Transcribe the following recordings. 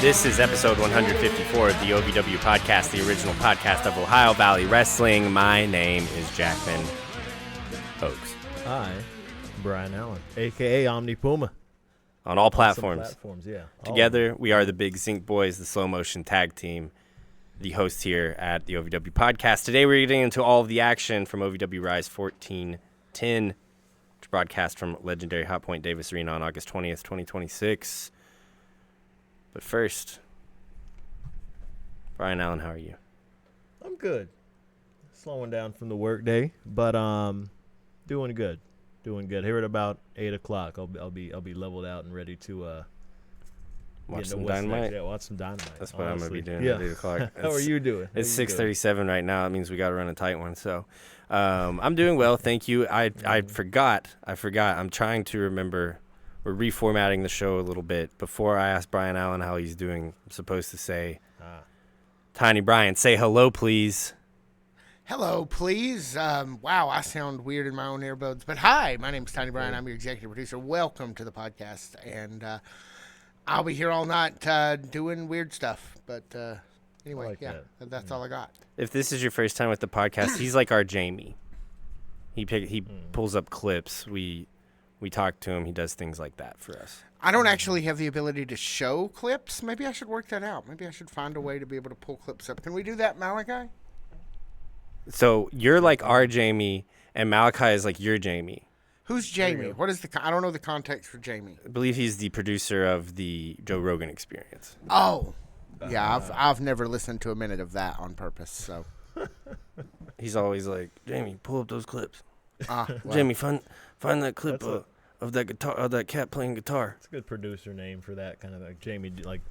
This is episode 154 of the OVW podcast, the original podcast of Ohio Valley Wrestling. My name is Jackman Oaks. Hi, Brian Allen, a.k.a. Omni Puma. On all platforms. Yeah. Together, we are the Big Zinc Boys, the slow motion tag team, the hosts here at the OVW podcast. Today, we're getting into all of the action from OVW Rise 1410, which broadcast from legendary Hot Point Davis Arena on August 20th, 2026. But first, Brian Allen, how are you? I'm good. Slowing down from the work day, but doing good. Here at about 8 o'clock, I'll be leveled out and ready to watch some Dynamite. Yeah, watch some Dynamite. That's what I'm gonna be doing yeah. at 8 o'clock. How are you doing? It's 6:37 right now. It means we got to run a tight one. So, I'm doing well, thank you. I forgot. I'm trying to remember. We're reformatting the show a little bit. Before I ask Brian Allen how he's doing, I'm supposed to say, Tiny Brian, say hello, please. Hello, please. Wow, I sound weird in my own earbuds. But hi, my name is Tiny Brian. I'm your executive producer. Welcome to the podcast. And I'll be here all night doing weird stuff. But anyway, that's all I got. If this is your first time with the podcast, he's like our Jamie. He pulls up clips. We talk to him. He does things like that for us. I don't actually have the ability to show clips. Maybe I should work that out. Maybe I should find a way to be able to pull clips up. Can we do that, Malachi? So you're like our Jamie, and Malachi is like your Jamie. Who's Jamie? What is I don't know the context for Jamie. I believe he's the producer of the Joe Rogan Experience. Oh, yeah. I've never listened to a minute of that on purpose. So he's always like, Jamie, pull up those clips. Well. Jamie, find that clip of that guitar, of that cat playing guitar. It's a good producer name for that kind of like Jamie. Like,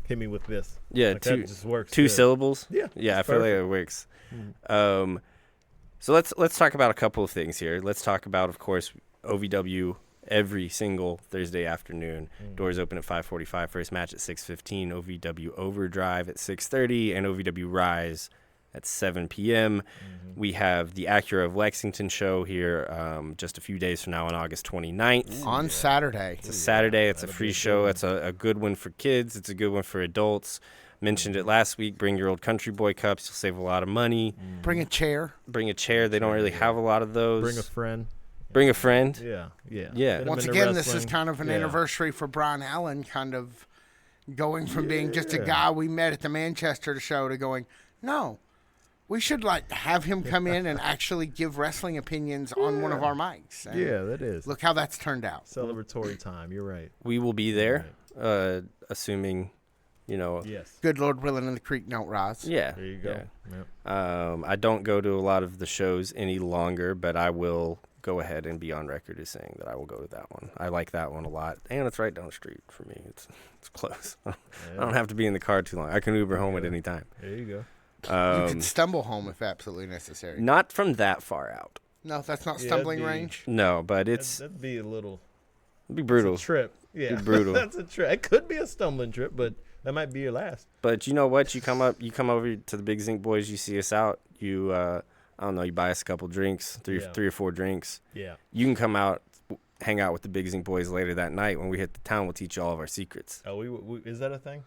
hit me with this. Yeah, like that just works. Two good. syllables. Yeah, I feel like it works. So let's talk about a couple of things here. Let's talk about, of course, OVW every single Thursday afternoon. Doors open at 5:45. First match at 6:15. OVW Overdrive at 6:30, and OVW Rise at 7 p.m. We have the Acura of Lexington show here just a few days from now on August 29th. On Saturday. It's a Saturday. It's a free show. It's a good one for kids. It's a good one for adults. Mentioned it last week. Bring your old Country Boy cups. You'll save a lot of money. Bring a chair. They don't really have a lot of those. Bring a friend. Yeah. Once again, this is kind of an anniversary for Brian Allen, kind of going from being just a guy we met at the Manchester show to going, no, we should have him come in and actually give wrestling opinions on one of our mics. And that is. Look how that's turned out. Celebratory time. You're right. We will be there, assuming, Yes. Good Lord willing and the creek don't rise. Yeah. There you go. Yeah. Yep. I don't go to a lot of the shows any longer, but I will go ahead and be on record as saying that I will go to that one. I like that one a lot, and it's right down the street for me. It's close. I don't have to be in the car too long. I can Uber home at any time. There you go. You could stumble home if absolutely necessary. Not from that far out. No, that's not stumbling range. No, but That'd be a little. It'd be brutal. It's a trip. Yeah. Be brutal. That's a trip. It could be a stumbling trip, but that might be your last. But you know what? You come over to the Big Zinc Boys. You see us out. You, I don't know. You buy us a couple drinks, three or four drinks. Yeah. You can come out, hang out with the Big Zinc Boys later that night when we hit the town. We'll teach you all of our secrets. Oh, is that a thing?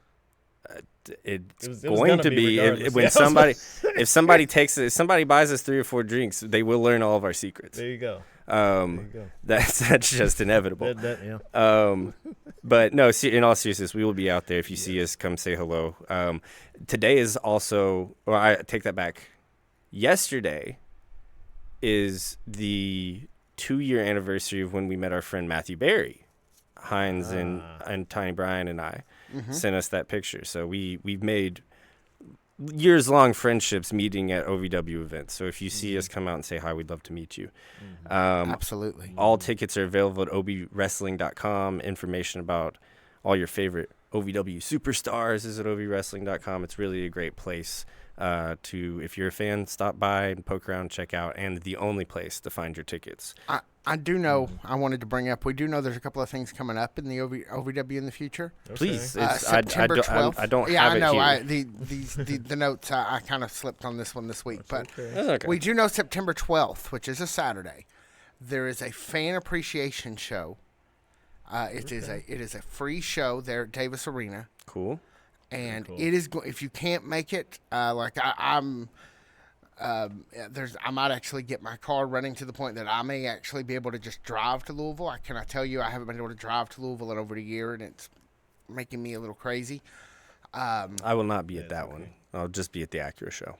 It's going to be when somebody if somebody buys us 3 or 4 drinks, they will learn all of our secrets. There you go. That's just inevitable. But no, in all seriousness, we will be out there. If you see us, come say hello. Today is also, or I take that back. Yesterday is the 2-year anniversary of when we met our friend Matthew Berry. Hines and Tiny Brian and I sent us that picture. So we've made years-long friendships meeting at OVW events. So if you see us, come out and say hi. We'd love to meet you. Absolutely. All tickets are available at OVWrestling.com. Information about all your favorite OVW superstars is at OVWrestling.com. It's really a great place if you're a fan, stop by and poke around, check out, and the only place to find your tickets. I do know, I wanted to bring up, we do know there's a couple of things coming up in the OVW in the future. Okay. Please. September 12th. I don't have it here. I know. The notes, I kind of slipped on this one this week. That's but okay. We do know September 12th, which is a Saturday, there is a fan appreciation show. It is a free show there at Davis Arena. Cool. and cool. it is if you can't make it, like I'm. I might actually get my car running to the point that I may actually be able to just drive to Louisville. I tell you, I haven't been able to drive to Louisville in over a year, and it's making me a little crazy. I will not be at that one. I'll just be at the Acura show.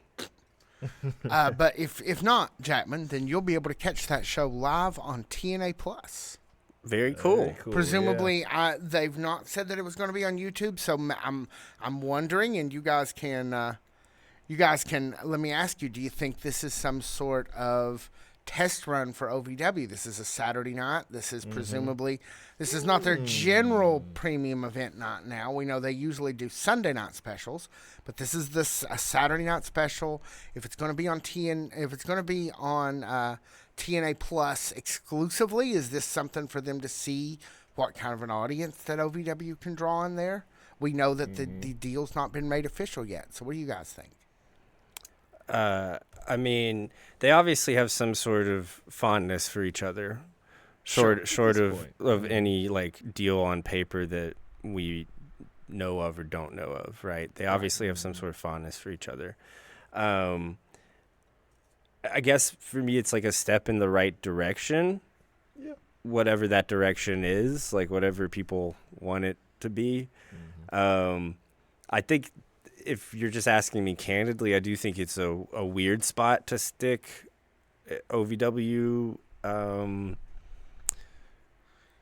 But if not, Jackman, then you'll be able to catch that show live on TNA Plus. Very cool. Presumably, they've not said that it was going to be on YouTube, so I'm wondering, and you guys can let me ask you: do you think this is some sort of test run for OVW? This is a Saturday night. This is presumably this is not their general premium event night. Now we know they usually do Sunday night specials, but this is a Saturday night special. If it's going to be on TNA Plus exclusively, is this something for them to see what kind of an audience that OVW can draw in there? We know that the deal's not been made official yet. So what do you guys think? I mean, they obviously have some sort of fondness for each other, short of any like deal on paper that we know of or don't know of, right? They obviously have some sort of fondness for each other. I guess for me, it's like a step in the right direction. Yeah. Whatever that direction is, like whatever people want it to be. I think. If you're just asking me candidly, I do think it's a weird spot to stick OVW, an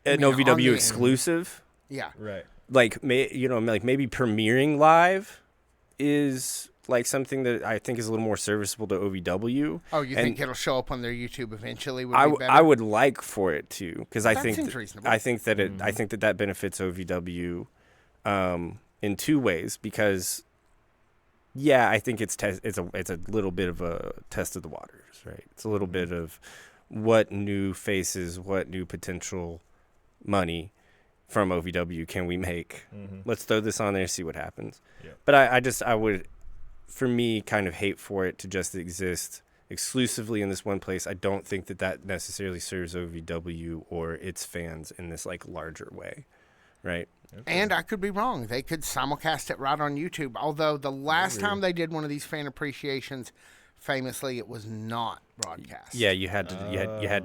OVW exclusive. Yeah. Right. Like, maybe premiering live is like something that I think is a little more serviceable to OVW. Oh, you think it'll show up on their YouTube eventually? I would like for it to, because I think seems reasonable. I think that benefits OVW in two ways, because. Yeah, I think it's a little bit of a test of the waters, right? It's a little bit of what new faces, what new potential money from OVW can we make? Let's throw this on there, see what happens. Yeah. But I would, for me, kind of hate for it to just exist exclusively in this one place. I don't think that necessarily serves OVW or its fans in this like larger way, right? Okay. And I could be wrong. They could simulcast it right on YouTube. Although the last time they did one of these fan appreciations, famously, it was not broadcast. Yeah, you had to be there. Had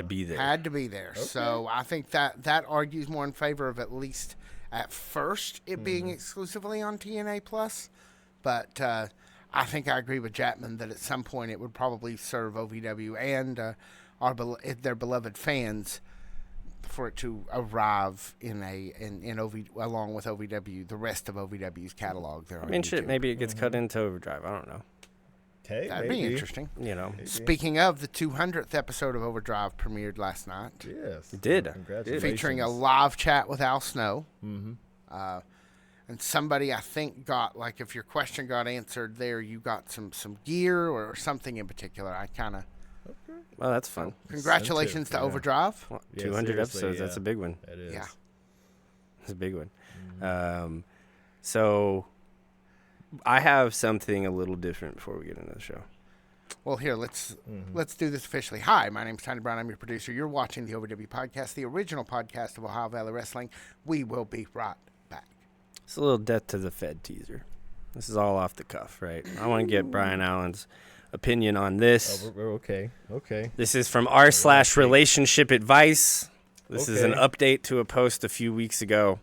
to be there. Okay. So I think that argues more in favor of, at least at first, it being exclusively on TNA Plus. But I think I agree with Jackman that at some point it would probably serve OVW and their beloved fans for it to arrive in along with OVW, the rest of OVW's catalog. There, maybe it gets cut into Overdrive. I don't know. Hey, that'd be interesting. Maybe. Speaking of, the 200th episode of Overdrive premiered last night. Yes, it did. Congratulations. Featuring a live chat with Al Snow. And somebody, I think, got, like, if your question got answered there, you got some gear or something in particular. I kind of. Okay. Well, that's fun. Congratulations to Overdrive. Well, 200 episodes, that's a big one. It is. Yeah. It's a big one. So I have something a little different before we get into the show. Well, here, let's do this officially. Hi, my name's Tiny Brown. I'm your producer. You're watching the OVW podcast, the original podcast of Ohio Valley Wrestling. We will be right back. It's a little Death to the Fed teaser. This is all off the cuff, right? I want to get Brian Allen's opinion on this. Oh, we're okay. This is from r/relationship advice. This is an update to a post a few weeks ago,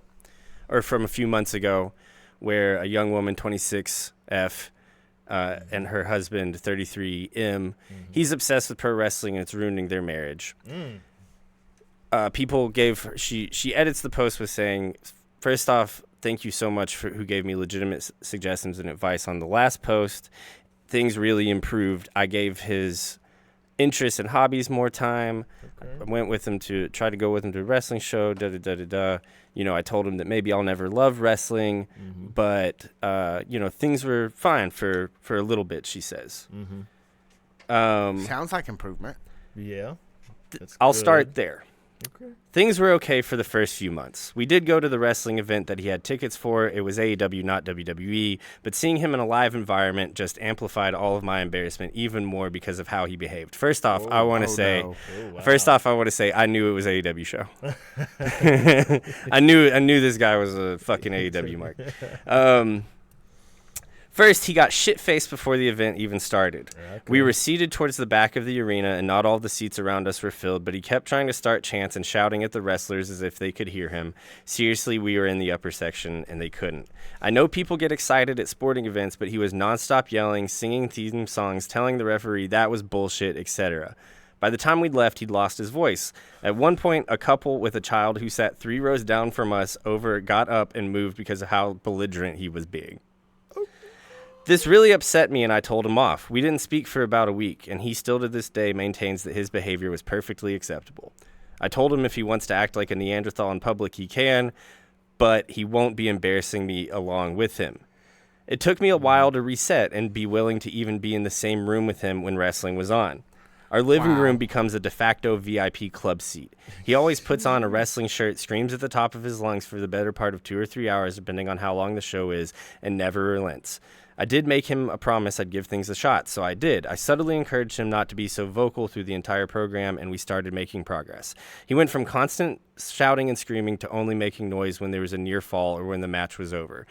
or from a few months ago, where a young woman, 26F, and her husband, 33M, he's obsessed with pro wrestling and it's ruining their marriage. People gave her, she edits the post with saying, first off, thank you so much for who gave me legitimate suggestions and advice on the last post. Things really improved. I gave his interests and hobbies more time. I went with him to try to go with him to a wrestling show. I told him that maybe I'll never love wrestling, but things were fine for a little bit. She says. Sounds like improvement. Yeah. I'll start there. Okay. Things were okay for the first few months. We did go to the wrestling event that he had tickets for. It was AEW, not WWE. But seeing him in a live environment just amplified all of my embarrassment even more because of how he behaved. First off, I want to say I knew it was an AEW show. I knew this guy was a fucking AEW mark. First, he got shit-faced before the event even started. Okay. We were seated towards the back of the arena, and not all the seats around us were filled, but he kept trying to start chants and shouting at the wrestlers as if they could hear him. Seriously, we were in the upper section, and they couldn't. I know people get excited at sporting events, but he was nonstop yelling, singing theme songs, telling the referee that was bullshit, etc. By the time we'd left, he'd lost his voice. At one point, a couple with a child who sat 3 rows down from us got up and moved because of how belligerent he was being. This really upset me, and I told him off. We didn't speak for about a week, and he still to this day maintains that his behavior was perfectly acceptable. I told him if he wants to act like a Neanderthal in public, he can, but he won't be embarrassing me along with him. It took me a while to reset and be willing to even be in the same room with him when wrestling was on. Our living room becomes a de facto VIP club seat. He always puts on a wrestling shirt, screams at the top of his lungs for the better part of 2 or 3 hours, depending on how long the show is, and never relents. I did make him a promise I'd give things a shot, so I did. I subtly encouraged him not to be so vocal through the entire program, and we started making progress. He went from constant shouting and screaming to only making noise when there was a near fall or when the match was over.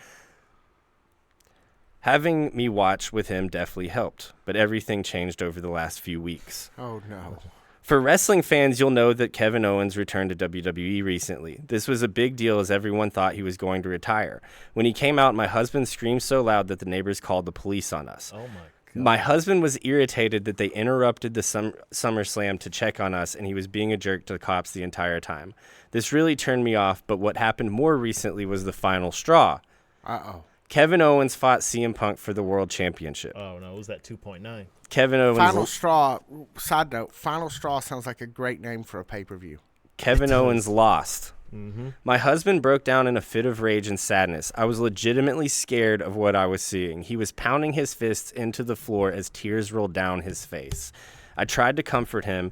Having me watch with him definitely helped, but everything changed over the last few weeks. Oh, no. For wrestling fans, you'll know that Kevin Owens returned to WWE recently. This was a big deal as everyone thought he was going to retire. When he came out, my husband screamed so loud that the neighbors called the police on us. Oh, my God. My husband was irritated that they interrupted the SummerSlam to check on us, and he was being a jerk to the cops the entire time. This really turned me off, but what happened more recently was the final straw. Uh-oh. Kevin Owens fought CM Punk for the World Championship. Oh, no, it was that 2.9. Kevin Owens. Final Straw, side note, Final Straw sounds like a great name for a pay-per-view. Kevin Owens lost. Mm-hmm. My husband broke down in a fit of rage and sadness. I was legitimately scared of what I was seeing. He was pounding his fists into the floor as tears rolled down his face. I tried to comfort him.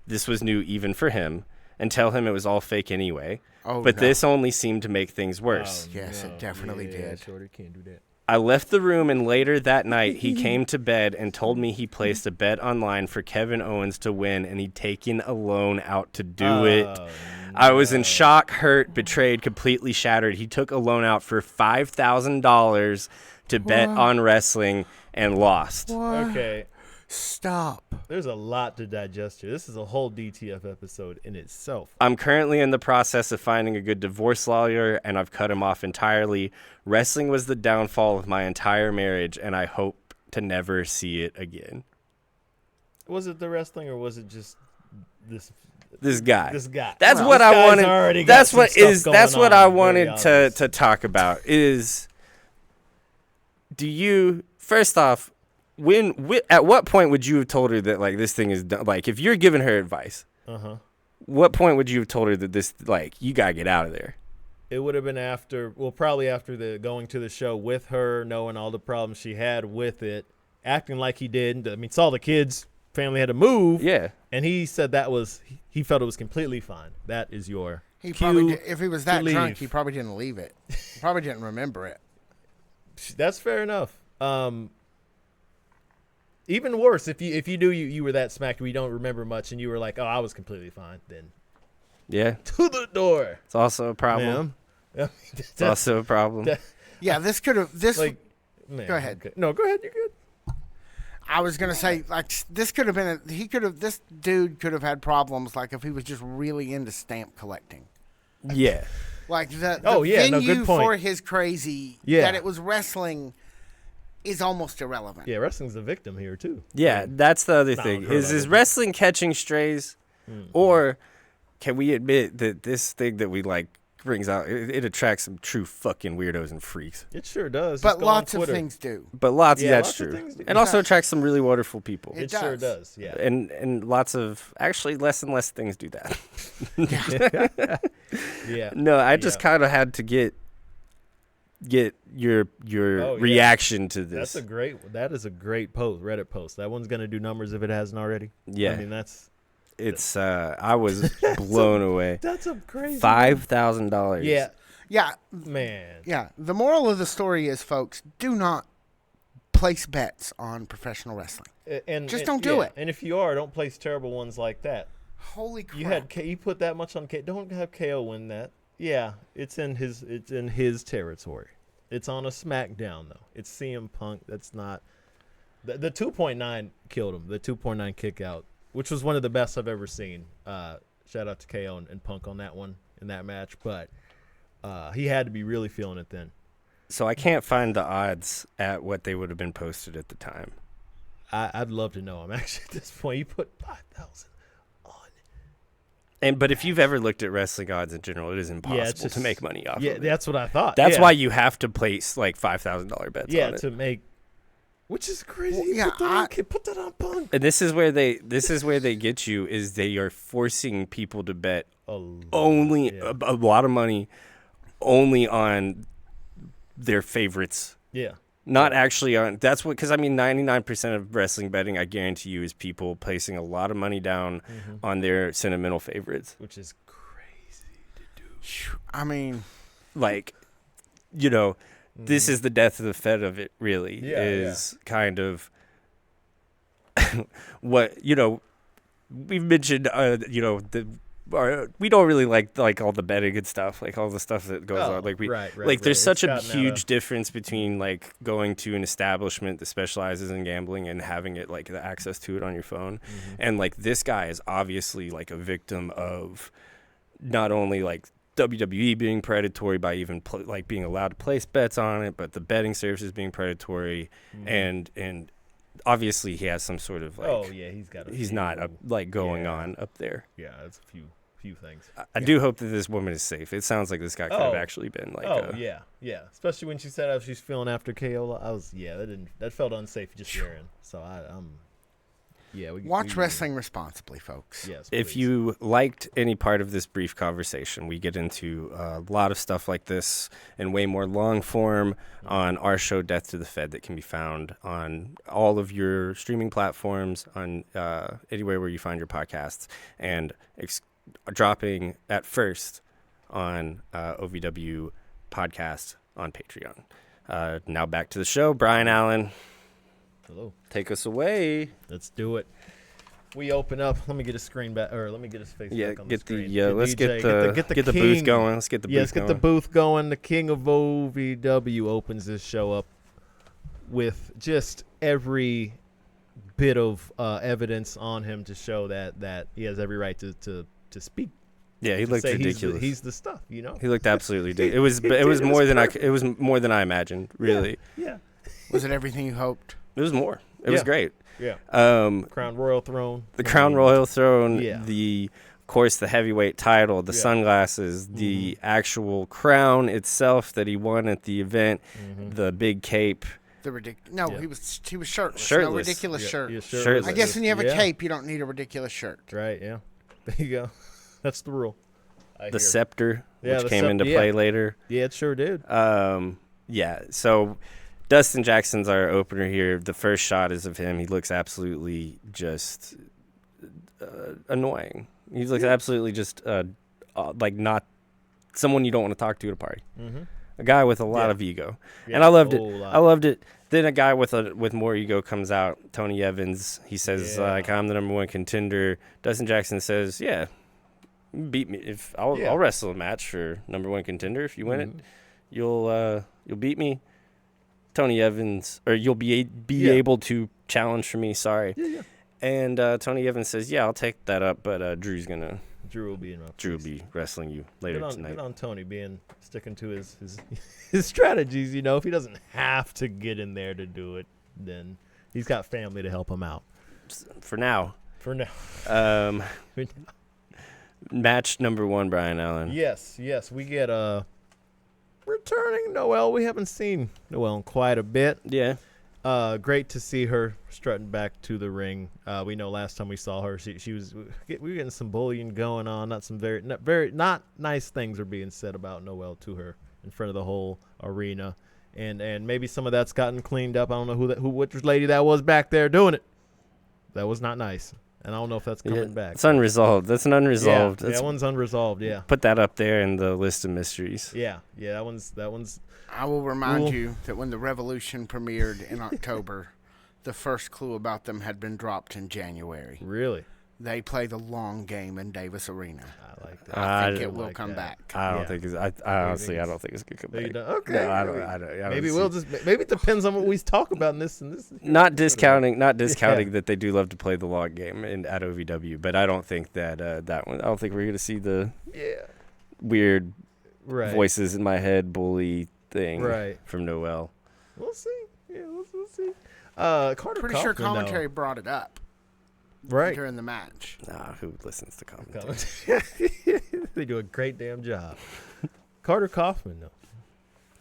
This was new even for him, and tell him it was all fake anyway. Oh, but no. this only seemed to make things worse. Yes, it definitely did. Shorty can't do that. I left the room, and later that night, he came to bed and told me he placed a bet online for Kevin Owens to win, and he'd taken a loan out to do it. I was in shock, hurt, betrayed, completely shattered. He took a loan out for $5,000 to bet on wrestling and lost. What? Okay. Stop. There's a lot to digest here. This is a whole DTF episode in itself. I'm currently in the process of finding a good divorce lawyer, and I've cut him off entirely. Wrestling was the downfall of my entire marriage, and I hope to never see it again. Was it the wrestling, or was it just this guy? This guy. That's Well, what this I guy's wanted. already got That's some what stuff is. going That's what on, I very wanted obvious. to talk about. Is do you first off, at what point would you have told her that like this thing is done? Like if you're giving her advice, what point would you have told her that this like you gotta get out of there? It would have been after, well, probably after the going to the show with her, knowing all the problems she had with it, acting like he did. I mean, saw the kids, family had to move. Yeah. And he said he felt it was completely fine. That is your He cue probably did, if he was that to drunk, leave. he probably didn't leave it. Probably didn't remember it. That's fair enough. Even worse, if you knew you were that smacked where you don't remember much and you were like, oh, I was completely fine, then Yeah. to the door. It's also a problem. Ma'am. It's also a problem. Yeah, this could have Like, man, Go ahead. okay. No, go ahead. You're good. I was gonna say like this could have been this dude could have had problems like if he was just really into stamp collecting. Yeah. Like the yeah, no, venue good point. for his crazy that it was wrestling is almost irrelevant. Yeah, wrestling's the victim here too. Yeah, that's the other Not thing. her Is level. wrestling catching strays, or can we admit that this thing that we like brings out it attracts some true fucking weirdos and freaks? It sure does. But Just go on lots of Twitter. things do. But that's lots of true, things do. and also attracts some really wonderful people. It It sure does. does. Yeah. And lots of actually less and less things do that. Yeah. No, I just kind of had to get your Oh, yeah. reaction to this. That is a great post, Reddit post. That one's gonna do numbers if it hasn't already. Yeah. I mean It's I was blown away. that's a crazy $5,000. Yeah. man. Yeah. The moral of the story is, folks, do not place bets on professional wrestling. And Just don't do it. And if you are, don't place terrible ones like that. Holy crap. You put that much on K. Don't have KO win that. Yeah, it's in his territory. It's on a SmackDown though. It's CM Punk. That's not the 2.9 killed him. The 2.9 kick out, which was one of the best I've ever seen. Shout out to KO and Punk on that one in that match, but he had to be really feeling it then. So I can't find the odds at what they would have been posted at the time. I'd love to know. I'm actually at this point. You put 5,000 on. But if you've ever looked at wrestling odds in general, it is impossible to make money off of it. Yeah, that's what I thought. That's why you have to place like $5,000 bets on it. Yeah, to make, which is crazy. Well, yeah, put that on Punk. And this is where they get you, is they are forcing people to bet a lot of money only on their favorites. Yeah. Not actually on, that's what, because I mean 99% of wrestling betting, I guarantee you, is people placing a lot of money down on their sentimental favorites. Which is crazy to do. I mean, like, this is the death of the Fed of it, really, kind of what, we've mentioned, we don't really like all the betting and stuff, like all the stuff that goes on. Like there's such a huge difference between like going to an establishment that specializes in gambling and having it like the access to it on your phone. And like this guy is obviously like a victim of not only like WWE being predatory by even being allowed to place bets on it, but the betting services being predatory, and obviously he has some sort of like he's not going on up there. Yeah, that's a few things. I do hope that this woman is safe. It sounds like this guy could have actually been like yeah, especially when she said how she's feeling after KO. That felt unsafe just hearing. So watch wrestling responsibly, folks. Yes. If please. you liked any part of this brief conversation, we get into a lot of stuff like this in way more long form on our show, Death to the Fed, that can be found on all of your streaming platforms, on anywhere where you find your podcasts, and dropping at first on OVW podcast on Patreon. Now back to the show. Brian Allen. Hello. Take us away. Let's do it. We open up. Let me get his screen back, or let me get his face back on the screen. Let's DJ, get the booth going. Let's get the booth going. The king of OVW opens this show up with just every bit of evidence on him to show that he has every right to speak. Yeah, he looked ridiculous. He's the stuff, He looked absolutely ridiculous. It was more than I imagined, really. Yeah. Was it everything you hoped? It was more. It was great. Yeah. Crown Royal Throne. The Crown Royal Throne. Yeah. Of course, the heavyweight title, the sunglasses, the actual crown itself that he won at the event, the big cape. He was shirtless. Shirtless. No ridiculous shirt. Shirtless. I guess when you have a cape, you don't need a ridiculous shirt. Right. Yeah. There you go. That's the rule. The scepter, which came into play later. Yeah, it sure did. So Dustin Jackson's our opener here. The first shot is of him. He looks absolutely just annoying. He looks absolutely just like not someone you don't want to talk to at a party. A guy with a lot of ego. And I loved it. I loved it. Then a guy with more ego comes out, Tony Evans. He says, I'm the number one contender. Dustin Jackson says, yeah, beat me. I'll wrestle a match for number one contender. If you win it, you'll beat me. Tony Evans, or you'll be able to challenge for me. Sorry. Yeah. And Tony Evans says, yeah, I'll take that up, but Drew will be wrestling you later tonight. Good on Tony sticking to his strategies. If he doesn't have to get in there to do it, then he's got family to help him out. For now. Match number 1, Brian Allen. Yes. We get returning Noelle. We haven't seen Noelle in quite a bit. Yeah. Great to see her strutting back to the ring. We know last time we saw her, we were getting some bullying going on. Not very nice things are being said about Noelle to her in front of the whole arena, and maybe some of that's gotten cleaned up. I don't know which lady that was back there doing it. That was not nice, and I don't know if that's coming back. It's unresolved. That's an unresolved. Yeah, that one's unresolved. Yeah. Put that up there in the list of mysteries. Yeah. That one's. I will remind you that when the Revolution premiered in October, the first clue about them had been dropped in January. Really? they play the long game in Davis Arena. I like that. I think it will come back. I don't think it's. I honestly, I don't think it's gonna come back. Okay. No, I don't. Maybe we'll just. Maybe it depends on what we talk about in this and this. Not discounting that they do love to play the long game at OVW, but I don't think that that one. I don't think we're gonna see the weird voices in my head bully thing from Noel. We'll see. Yeah, we'll see. Carter Pretty sure commentary brought it up. Right. During the match. Nah, who listens to commentary? They do a great damn job. Carter Kaufman, though,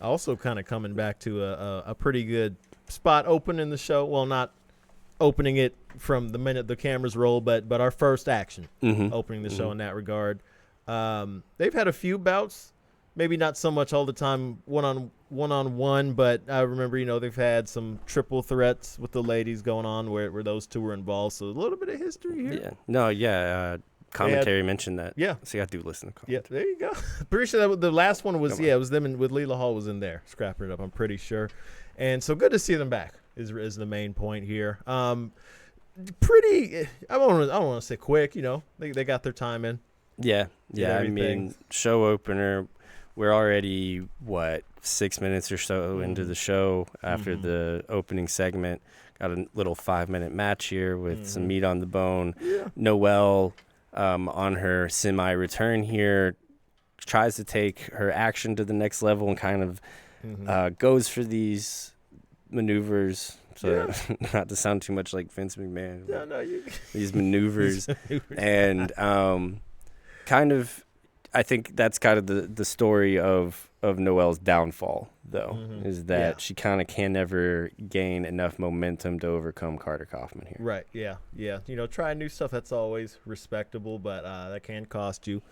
also kind of coming back to a pretty good spot opening the show. Well, not opening it from the minute the cameras roll, but our first action opening the show in that regard. They've had a few bouts, maybe not so much all the time one-on-one, but I remember, they've had some triple threats with the ladies going on where those two were involved. So a little bit of history here. Yeah. Commentary mentioned that. Yeah. See, I do listen to commentary. Yeah, there you go. Pretty sure that the last one was, it was them with Leela Hall was in there scrapping it up, I'm pretty sure. And so good to see them back is the main point here. Pretty, I don't want to say quick, they got their time in. Yeah. I mean, show opener. We're already, 6 minutes or so into the show after the opening segment. Got a little 5-minute match here with some meat on the bone. Yeah. Noelle, on her semi-return here, tries to take her action to the next level and kind of goes for these maneuvers. So not to sound too much like Vince McMahon. These maneuvers. And kind of, I think that's kind of the story of Noelle's downfall, though, is that she kind of can never gain enough momentum to overcome Carter Kaufman here. Right, yeah. Trying new stuff, that's always respectable, but that can cost you.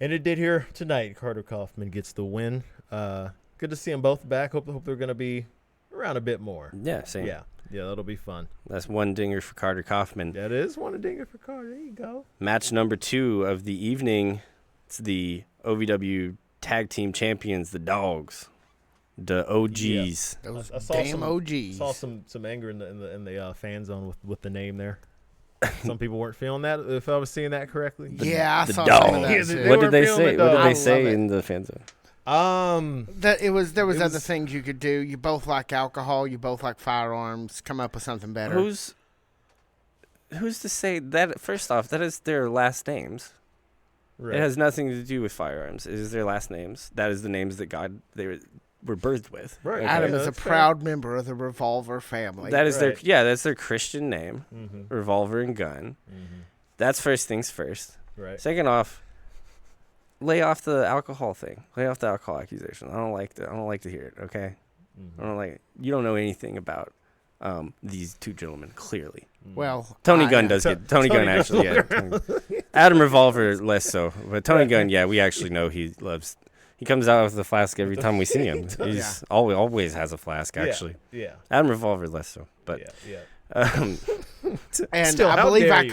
And it did here tonight. Carter Kaufman gets the win. Good to see them both back. Hope they're going to be around a bit more. Yeah, same. Yeah, that'll be fun. That's one dinger for Carter Kaufman. That is one dinger for Carter. There you go. Match number 2 of the evening. It's the OVW Tag Team Champions, the Dogs, the OGs. Yeah. Those damn OGs. Saw some anger in the fan zone with the name there. Some people weren't feeling that. If I was seeing that correctly. I saw Dogs. some of that too. What did they say? What did they say in the fan zone? There was other things you could do. You both like alcohol. You both like firearms. Come up with something better. Who's to say that? First off, that is their last names. Right. It has nothing to do with firearms. It is their last names. That is the names that they were birthed with. Right. Okay. Adam is a proud member of the Revolver family. That is that's their Christian name. Revolver and gun. That's first things first. Right. Second off, lay off the alcohol thing. Lay off the alcohol accusation. I don't like to hear it. Okay. I don't like it. You don't know anything about these two gentlemen, clearly. Well, Tony Gunn does get Tony Gunn actually. Adam Revolver less so, but Tony Gunn, we actually know he loves. He comes out with a flask every time we see him. He's always has a flask actually. Yeah. Adam Revolver less so, but and still, I believe my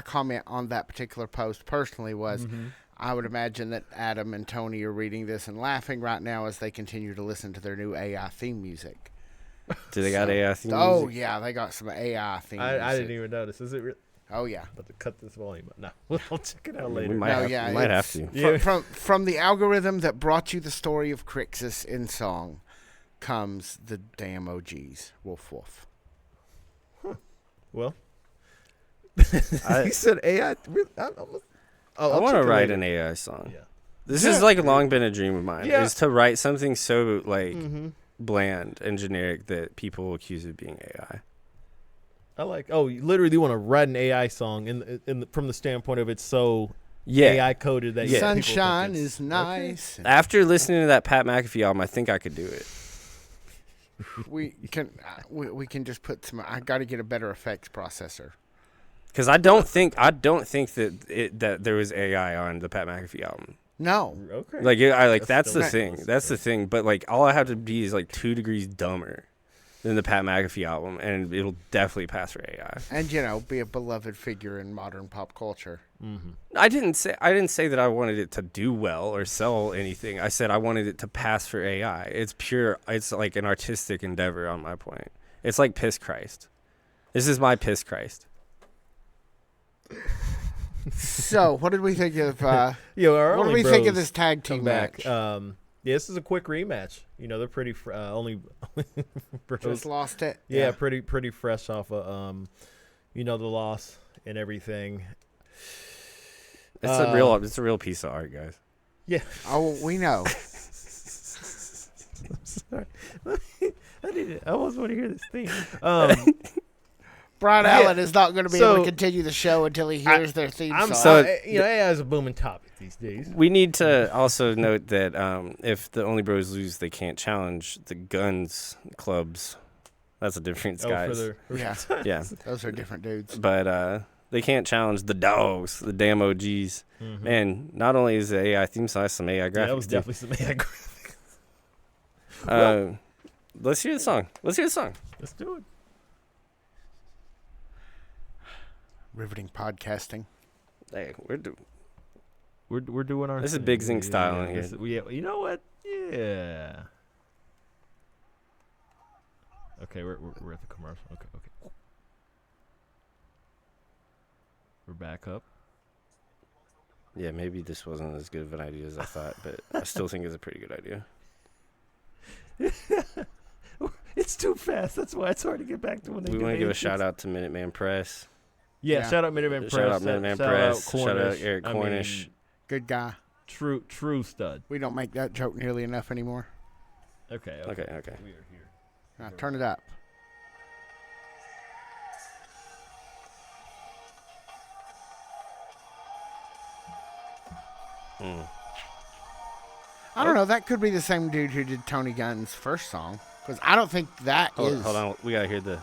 comment on that particular post personally was. I would imagine that Adam and Tony are reading this and laughing right now as they continue to listen to their new AI theme music. Do they got AI theme music? Oh, yeah, they got some AI theme music. I didn't even notice. Is it really? Oh, yeah. About to cut this volume. No, I'll check it out later. We might have to. From the algorithm that brought you the story of Crixus in song comes the damn OGs. Woof, woof. Huh. Well, he said AI. I want to write an AI song. Yeah. This has long been a dream of mine. Is to write something so bland and generic that people accuse of being AI. I like. Oh, you literally want to write an AI song from the standpoint of it's so AI coded that sunshine is nice. Okay. After listening to that Pat McAfee album, I think I could do it. We can just put some. I got to get a better effects processor. Because I don't think that there was AI on the Pat McAfee album. No. Okay. That's the thing. That's the thing. But all I have to be is 2 degrees dumber than the Pat McAfee album, and it'll definitely pass for AI. And be a beloved figure in modern pop culture. Mm-hmm. I didn't say that I wanted it to do well or sell anything. I said I wanted it to pass for AI. It's pure. It's like an artistic endeavor on my point. It's like Piss Christ. This is my Piss Christ. So, what did we think of? What do we think of this tag team match? This is a quick rematch. They're pretty only just lost it. Yeah, pretty fresh off of the loss and everything. It's a real piece of art, guys. Yeah. Oh, we know. I'm sorry. I almost want to hear this theme. Brian Allen is not going to be able to continue the show until he hears their theme song. AI is a booming topic these days. We need to also note that if the Only Bros lose, they can't challenge the Guns clubs. That's a different guys. Yeah. Those are different dudes. But they can't challenge the dogs, the damn OGs. Mm-hmm. Man, not only is the AI theme song, some AI graphics. Yeah, that was definitely some AI graphics. Let's hear the song. Let's do it. Riveting podcasting. Hey, we're doing our. This is Big Zing style in here. You know what? Yeah. Okay, we're at the commercial. Okay. We're back up. Yeah, maybe this wasn't as good of an idea as I thought, but I still think it's a pretty good idea. It's too fast. That's why it's hard to get back to when they. We want to give a shout out to Minuteman Press. Yeah, shout out Minuteman Press. Shout out Minuteman Press. Shout out Eric Cornish. Good guy. True stud. We don't make that joke nearly enough anymore. Okay. We are here. Now, turn it up. I don't know. That could be the same dude who did Tony Gunn's first song. Because I don't think that is. Hold on. We got to hear the.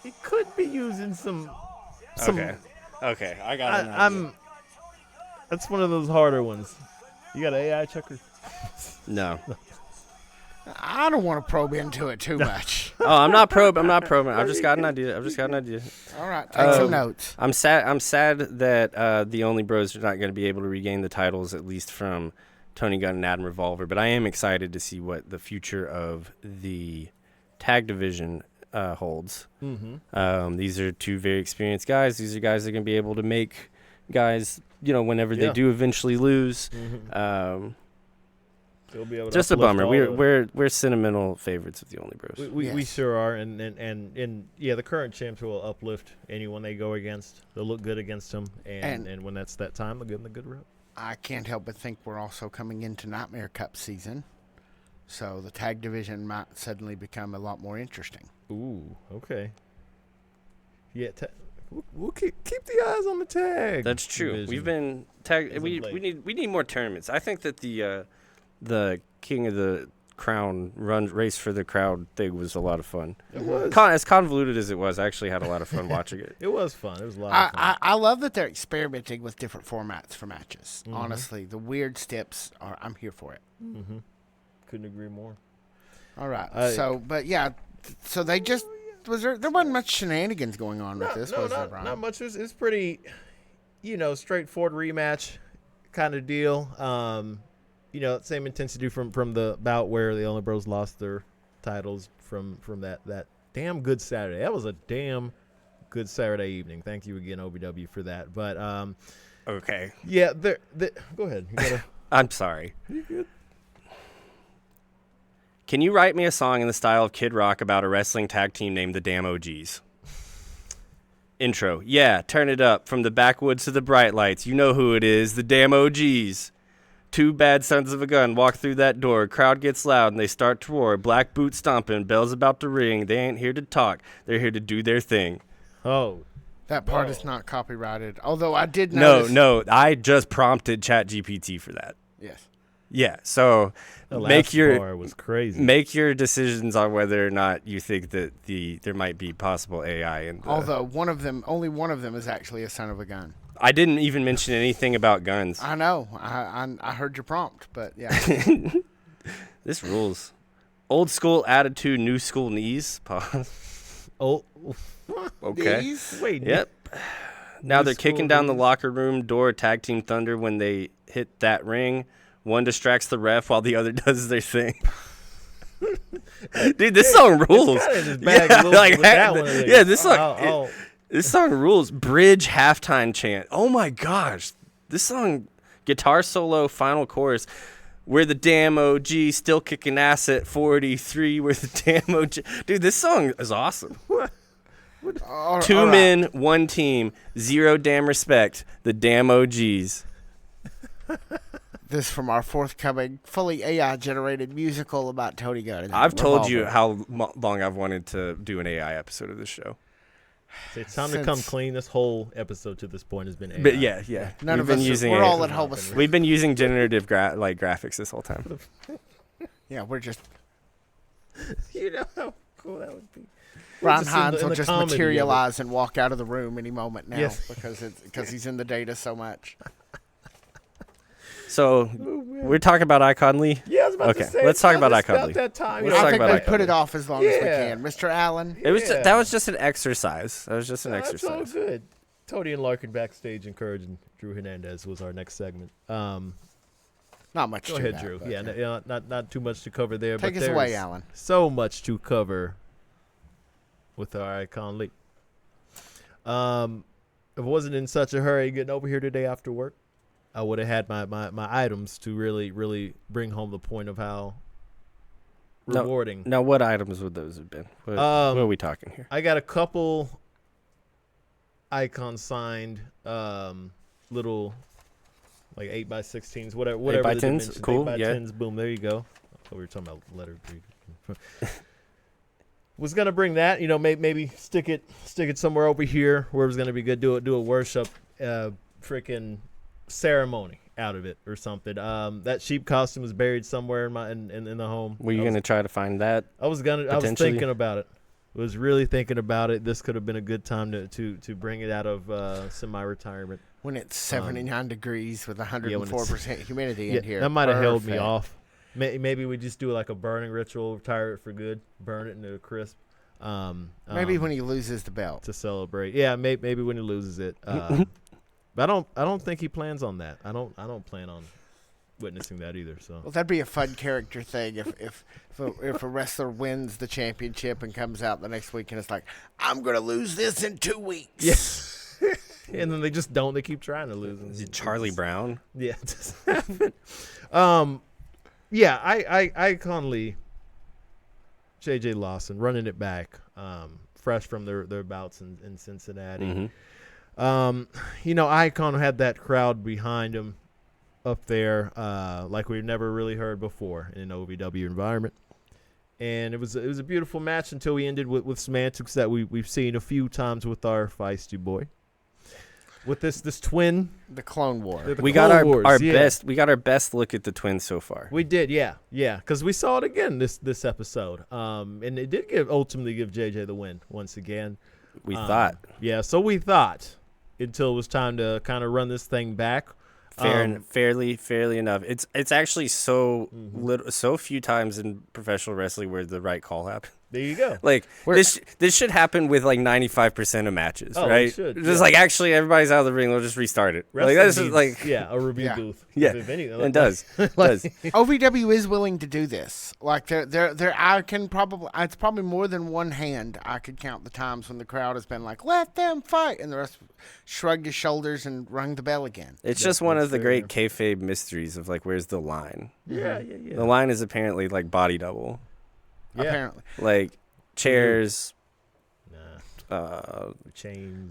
It could be using some. Okay. I got it. That's one of those harder ones. You got an AI checker? No. I don't want to probe into it too much. Oh, I'm not probing. I've just got an idea. All right, take some notes. I'm sad that the Only Bros are not going to be able to regain the titles, at least from Tony Gunn and Adam Revolver. But I am excited to see what the future of the tag division holds. Mm-hmm. These are two very experienced guys. These are guys that are going to be able to make guys, whenever they do eventually lose. Mm-hmm. Just a bummer. We're sentimental favorites of the Only Bros. We sure are, and the current champs will uplift anyone they go against. They'll look good against them, and when that's that time, they'll give them the good rep. I can't help but think we're also coming into Nightmare Cup season, so the tag division might suddenly become a lot more interesting. Ooh, okay. Yeah, we'll keep the eyes on the tag. That's true. Division. We've been tag. We need more tournaments. I think that the King of the Crown race for the crowd thing was a lot of fun. It was. As convoluted as it was, I actually had a lot of fun watching it. It was fun. It was a lot of fun. I love that they're experimenting with different formats for matches. Mm-hmm. Honestly, the weird steps I'm here for it. Mm-hmm. Couldn't agree more. All right. So they just there wasn't much shenanigans going on with this, was there, Brian? Not much. It's pretty, straightforward rematch kind of deal. Same intensity from the bout where the Only Bros lost their titles from that damn good Saturday. That was a damn good Saturday evening. Thank you again, OVW, for that. But okay. Yeah, go ahead. I'm sorry. You good? Can you write me a song in the style of Kid Rock about a wrestling tag team named the Damn OGs? Intro. Yeah, turn it up. From the backwoods to the bright lights. You know who it is. The Damn OGs. Two bad sons of a gun walk through that door. Crowd gets loud and they start to roar. Black boots stomping. Bells about to ring. They ain't here to talk. They're here to do their thing. Oh. That part is not copyrighted. Although I did notice. No. I just prompted ChatGPT for that. Yes. Yeah, so make your decisions on whether or not you think that there might be possible AI. Although only one of them is actually a son of a gun. I didn't even mention anything about guns. I know. I heard your prompt, but yeah. This rules. Old school attitude, new school knees. Pause. Oh, okay. Knees? Wait. Yep. Now they're kicking down the locker room door. Tag Team Thunder when they hit that ring. One distracts the ref while the other does their thing. Dude, this song rules. This song rules. Bridge halftime chant. Oh my gosh, this song, guitar solo, final chorus. We're the damn OG, still kicking ass at 43. We're the damn OG. Dude, this song is awesome. Two men, one team, zero damn respect. The damn OGs. This from our forthcoming fully AI-generated musical about Tony Gunn. I've told you how long I've wanted to do an AI episode of this show. It's time to come clean. This whole episode to this point has been AI. But yeah. None of us. We're all at home. We've been using generative graphics this whole time. Yeah, we're just. You know how cool that would be. Ron Hines will just materialize and walk out of the room any moment now because he's in the data so much. So we're talking about Icon Lee. Yeah, I was about to say. Let's talk about Icon Lee. That time. I think we put it off as long as we can, Mr. Allen. That was just an exercise. Exercise. That's all good. Tony and Larkin backstage encouraging Drew Hernandez was our next segment. Not much. Go ahead, Drew. Yeah, not too much to cover there. Take us away, Allen. So much to cover with our Icon Lee. If I wasn't in such a hurry getting over here today after work, I would have had my items to really bring home the point of how rewarding. Now, what items would those have been? What are we talking here? I got a couple Icon signed little like 8x16s, whatever. 8x10s, cool. 8x10s, boom. There you go. I thought we were talking about letter grade. Was gonna bring that, maybe stick it somewhere over here where it was gonna be good. Do a worship, freaking ceremony out of it or something. That sheep costume is buried somewhere in the home. Were you gonna try to find that? I was thinking about it. Was really thinking about it. This could have been a good time to bring it out of semi-retirement. When it's 79 degrees with 104% humidity in here. That might have held me off. Maybe we just do like a burning ritual, retire it for good, burn it into a crisp. Maybe when he loses the belt to celebrate. Yeah, maybe when he loses it. But I don't think he plans on that. I don't plan on witnessing that either. So well, that'd be a fun character thing if a wrestler wins the championship and comes out the next week and it's like, I'm gonna lose this in 2 weeks. Yes. And then they just don't. They keep trying to lose. Charlie Brown. Yeah. Icon Lee, JJ Lawson running it back, fresh from their bouts in Cincinnati. Mm-hmm. Icon had that crowd behind him up there, like we've never really heard before in an OVW environment. And it was a beautiful match until we ended with some antics that we've seen a few times with our feisty boy. With this twin, the Clone War, we got our best. We got our best look at the twins so far. We did, yeah, because we saw it again this episode, and it did ultimately give JJ the win once again. We thought, so we thought until it was time to kind of run this thing back. Fairly enough. It's actually so few times in professional wrestling where the right call happened. There you go. Like this should happen with like 95% of matches, right? It should, just like actually everybody's out of the ring, we'll just restart it. Like that's just like a review booth. Yeah, it does. OVW is willing to do this. Like I can probably it's probably more than one hand I could count the times when the crowd has been like, let them fight, and the rest shrugged his shoulders and rung the bell again. It's just one of the great kayfabe mysteries of like where's the line? Yeah. The line is apparently like body double. Yeah. Apparently, like chairs, chain,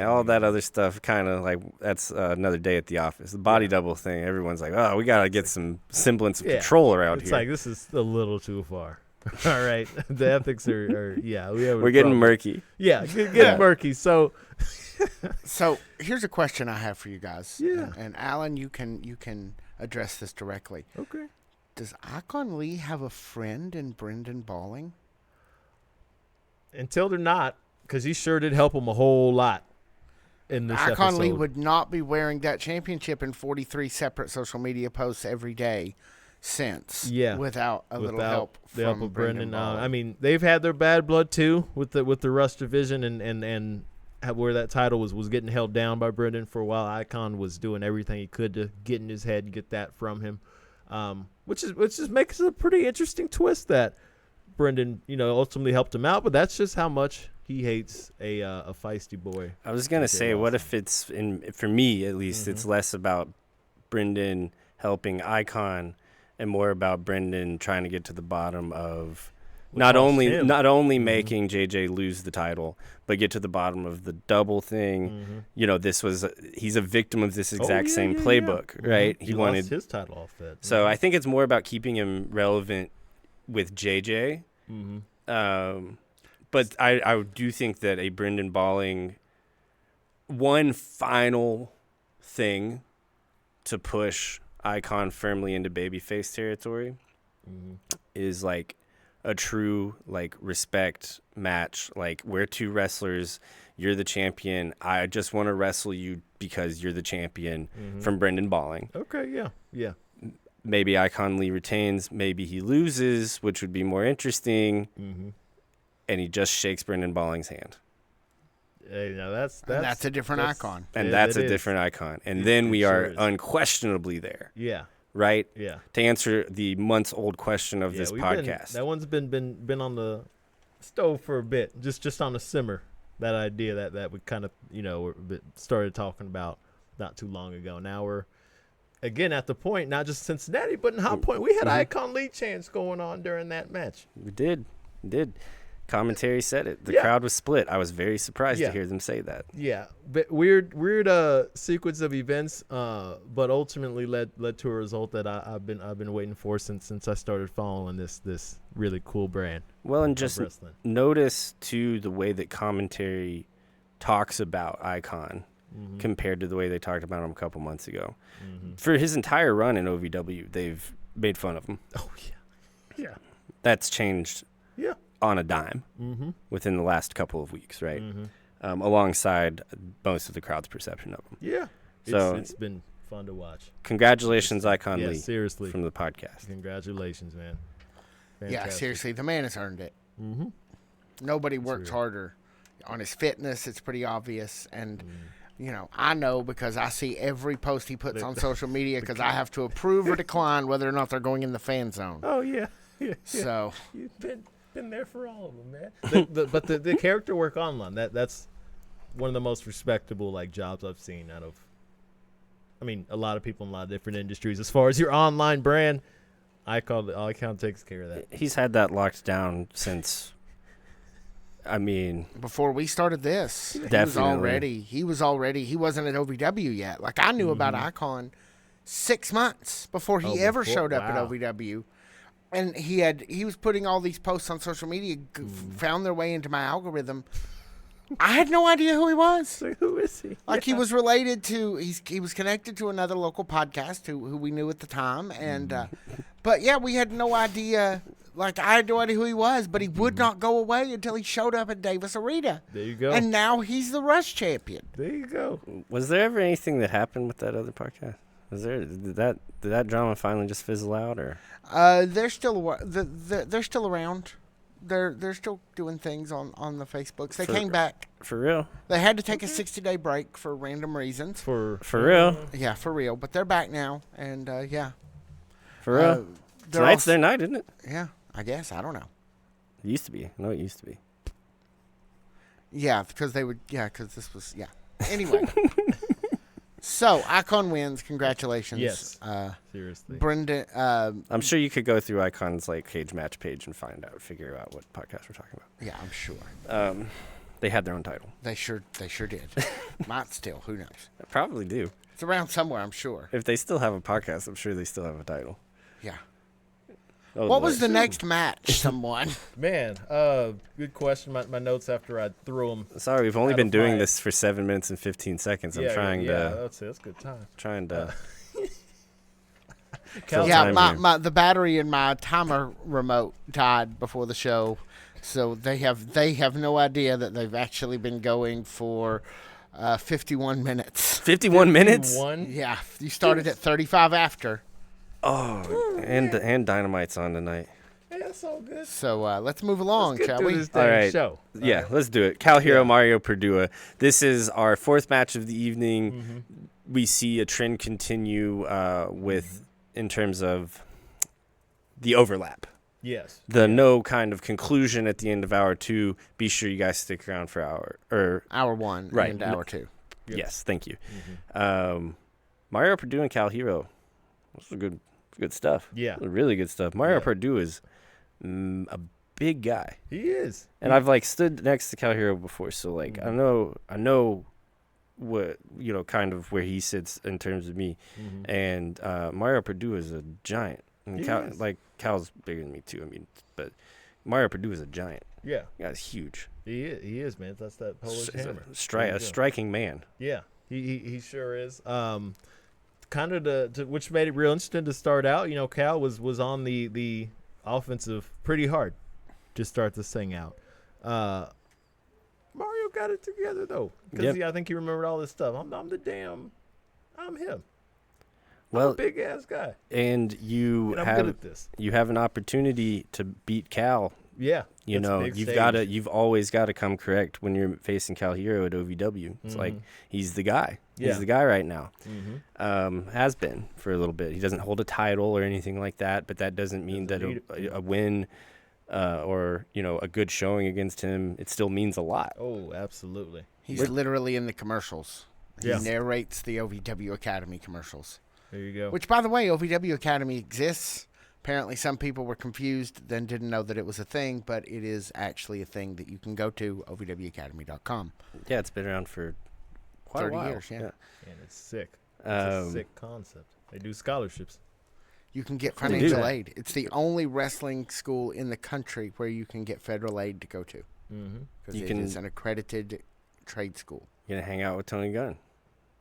all that other stuff. Kind of like that's another day at the office. The body double thing. Everyone's like, oh, we gotta get some semblance of control around here. It's like this is a little too far. All right, the ethics are we're getting murky. Yeah, getting murky. So here's a question I have for you guys. Yeah, and Alan, you can address this directly. Okay. Does Icon Lee have a friend in Brendan Balling? Until they're not, because he sure did help him a whole lot in this episode. Icon Lee would not be wearing that championship in 43 separate social media posts every day since. Yeah. Without little help from Brendan Balling. I mean, they've had their bad blood too with the Rush division and where that title was getting held down by Brendan for a while. Icon was doing everything he could to get in his head and get that from him. Which makes it a pretty interesting twist that Brendan, ultimately helped him out, but that's just how much he hates a feisty boy. I was gonna say, what if it's for me at least, it's less about Brendan helping Icon and more about Brendan trying to get to the bottom of not only making JJ lose the title, but get to the bottom of the double thing. He's a victim of this exact same playbook, right? He wanted his title off that. So I think it's more about keeping him relevant with JJ. But I do think that a Brendan Balling one final thing to push Icon firmly into babyface territory is like a true like respect match. Like, we're two wrestlers, you're the champion, I just want to wrestle you because you're the champion, from Brendan Balling. Okay, yeah. Maybe Icon Lee retains, maybe he loses, which would be more interesting. And he just shakes Brendan Balling's hand. Hey, now that's a different Icon. And that's a different Icon. And then we are unquestionably there. Yeah. Right? Yeah. To answer the months-old question of this podcast. That one's been on the stove for a bit, just on the simmer. That idea that we kind of started talking about not too long ago. Now we're again at the point, not just Cincinnati, but in High Point, we had Icon Lee chants going on during that match. We did. Commentary said it. The crowd was split. I was very surprised to hear them say that. Yeah, but weird sequence of events, but ultimately led to a result that I've been waiting for since I started following this really cool brand. Well, and just notice too the way that commentary talks about Icon compared to the way they talked about him a couple months ago. For his entire run in OVW, they've made fun of him. Oh yeah. That's changed. Yeah. On a dime within the last couple of weeks, right? Alongside most of the crowd's perception of him. Yeah. So it's been fun to watch. Congratulations, Icon Lee. Seriously. From the podcast. Congratulations, man. Fantastic. Yeah, seriously. The man has earned it. Nobody works harder on his fitness. It's pretty obvious. And, I know because I see every post he puts on social media because I have to approve or decline whether or not they're going in the fan zone. Oh, yeah. So. You've been there for all of them, man. But the character work online, that's one of the most respectable jobs I've seen out of, a lot of people in a lot of different industries. As far as your online brand, Icon takes care of that. He's had that locked down since, before we started this. Definitely. He wasn't at OVW yet. Like, I knew about Icon 6 months before he ever showed up at OVW. And he was putting all these posts on social media, found their way into my algorithm. I had no idea who he was. Like, who is he? He was related to, he was connected to another local podcast who we knew at the time. And, but yeah, we had no idea. I had no idea who he was, but he would not go away until he showed up at Davis Arena. There you go. And now he's the Rush champion. There you go. Was there ever anything that happened with that other podcast? Did that drama finally just fizzle out, or? They're still they're still around. They're still doing things on the Facebooks. They came back. For real? They had to take a 60-day break for random reasons. For real? Yeah, for real. But they're back now, and yeah. For real? Tonight's their night, isn't it? Yeah, I guess. I don't know. It used to be. I know it used to be. Yeah, because they would. Yeah, because this was. Yeah. Anyway. So, Icon wins. Congratulations. Yes. Seriously. Brendan. I'm sure you could go through Icon's cage match page and figure out what podcast we're talking about. Yeah, I'm sure. They had their own title. They sure did. Might still. Who knows? They probably do. It's around somewhere, I'm sure. If they still have a podcast, I'm sure they still have a title. Yeah. Oh, what was the next match, someone? Man, good question. My notes after I threw them. Sorry, we've only been doing this for 7 minutes and 15 seconds. I'm trying to. That's good time. Trying to. The battery in my timer remote died before the show, so they have no idea that they've actually been going for 51 minutes. 51 minutes? Yeah, you started at 35 after. Oh, and Dynamite's on tonight. Yeah, that's all good. So let's move along, shall we? This all right. Show. Yeah, let's do it. Cal Hero, Mario Perdua. This is our fourth match of the evening. We see a trend continue in terms of the overlap Yes. No kind of conclusion at the end of hour 2. Be sure you guys stick around for hour 1 right, and hour 2. Yep. Yes, thank you. Mario Purdue and Cal Hero. This is good stuff. Yeah. Really good stuff. Mario Purdue is a big guy. He is. And I've stood next to Cal Hero before, so I know what kind of where he sits in terms of me. And Mario Purdue is a giant. And Cal's bigger than me too. But Mario Purdue is a giant. Yeah. That guy's huge. He is, man. That's that Polish hammer. A striking man. Yeah. He sure is. Kind of which made it real interesting to start out. Cal was on the offensive pretty hard to start this thing out. Mario got it together though, because I think he remembered all this stuff. I'm him. Well, I'm a big ass guy, and I'm good at this. You have an opportunity to beat Cal. Yeah, you've always got to come correct when you're facing Cal Hero at OVW. It's he's the guy. Yeah. He's the guy right now. Has been for a little bit. He doesn't hold a title or anything like that, but that doesn't mean that a win or a good showing against him, it still means a lot. Oh, absolutely. He's literally in the commercials. He narrates the OVW Academy commercials. There you go. Which, by the way, OVW Academy exists. Apparently, some people were confused, then didn't know that it was a thing, but it is actually a thing that you can go to, OVWacademy.com. Yeah, it's been around for quite 30 a while. years, yeah. And it's sick. It's a sick concept. They do scholarships. You can get financial aid. It's the only wrestling school in the country where you can get federal aid to go to. Because it is an accredited trade school. You're going to hang out with Tony Gunn.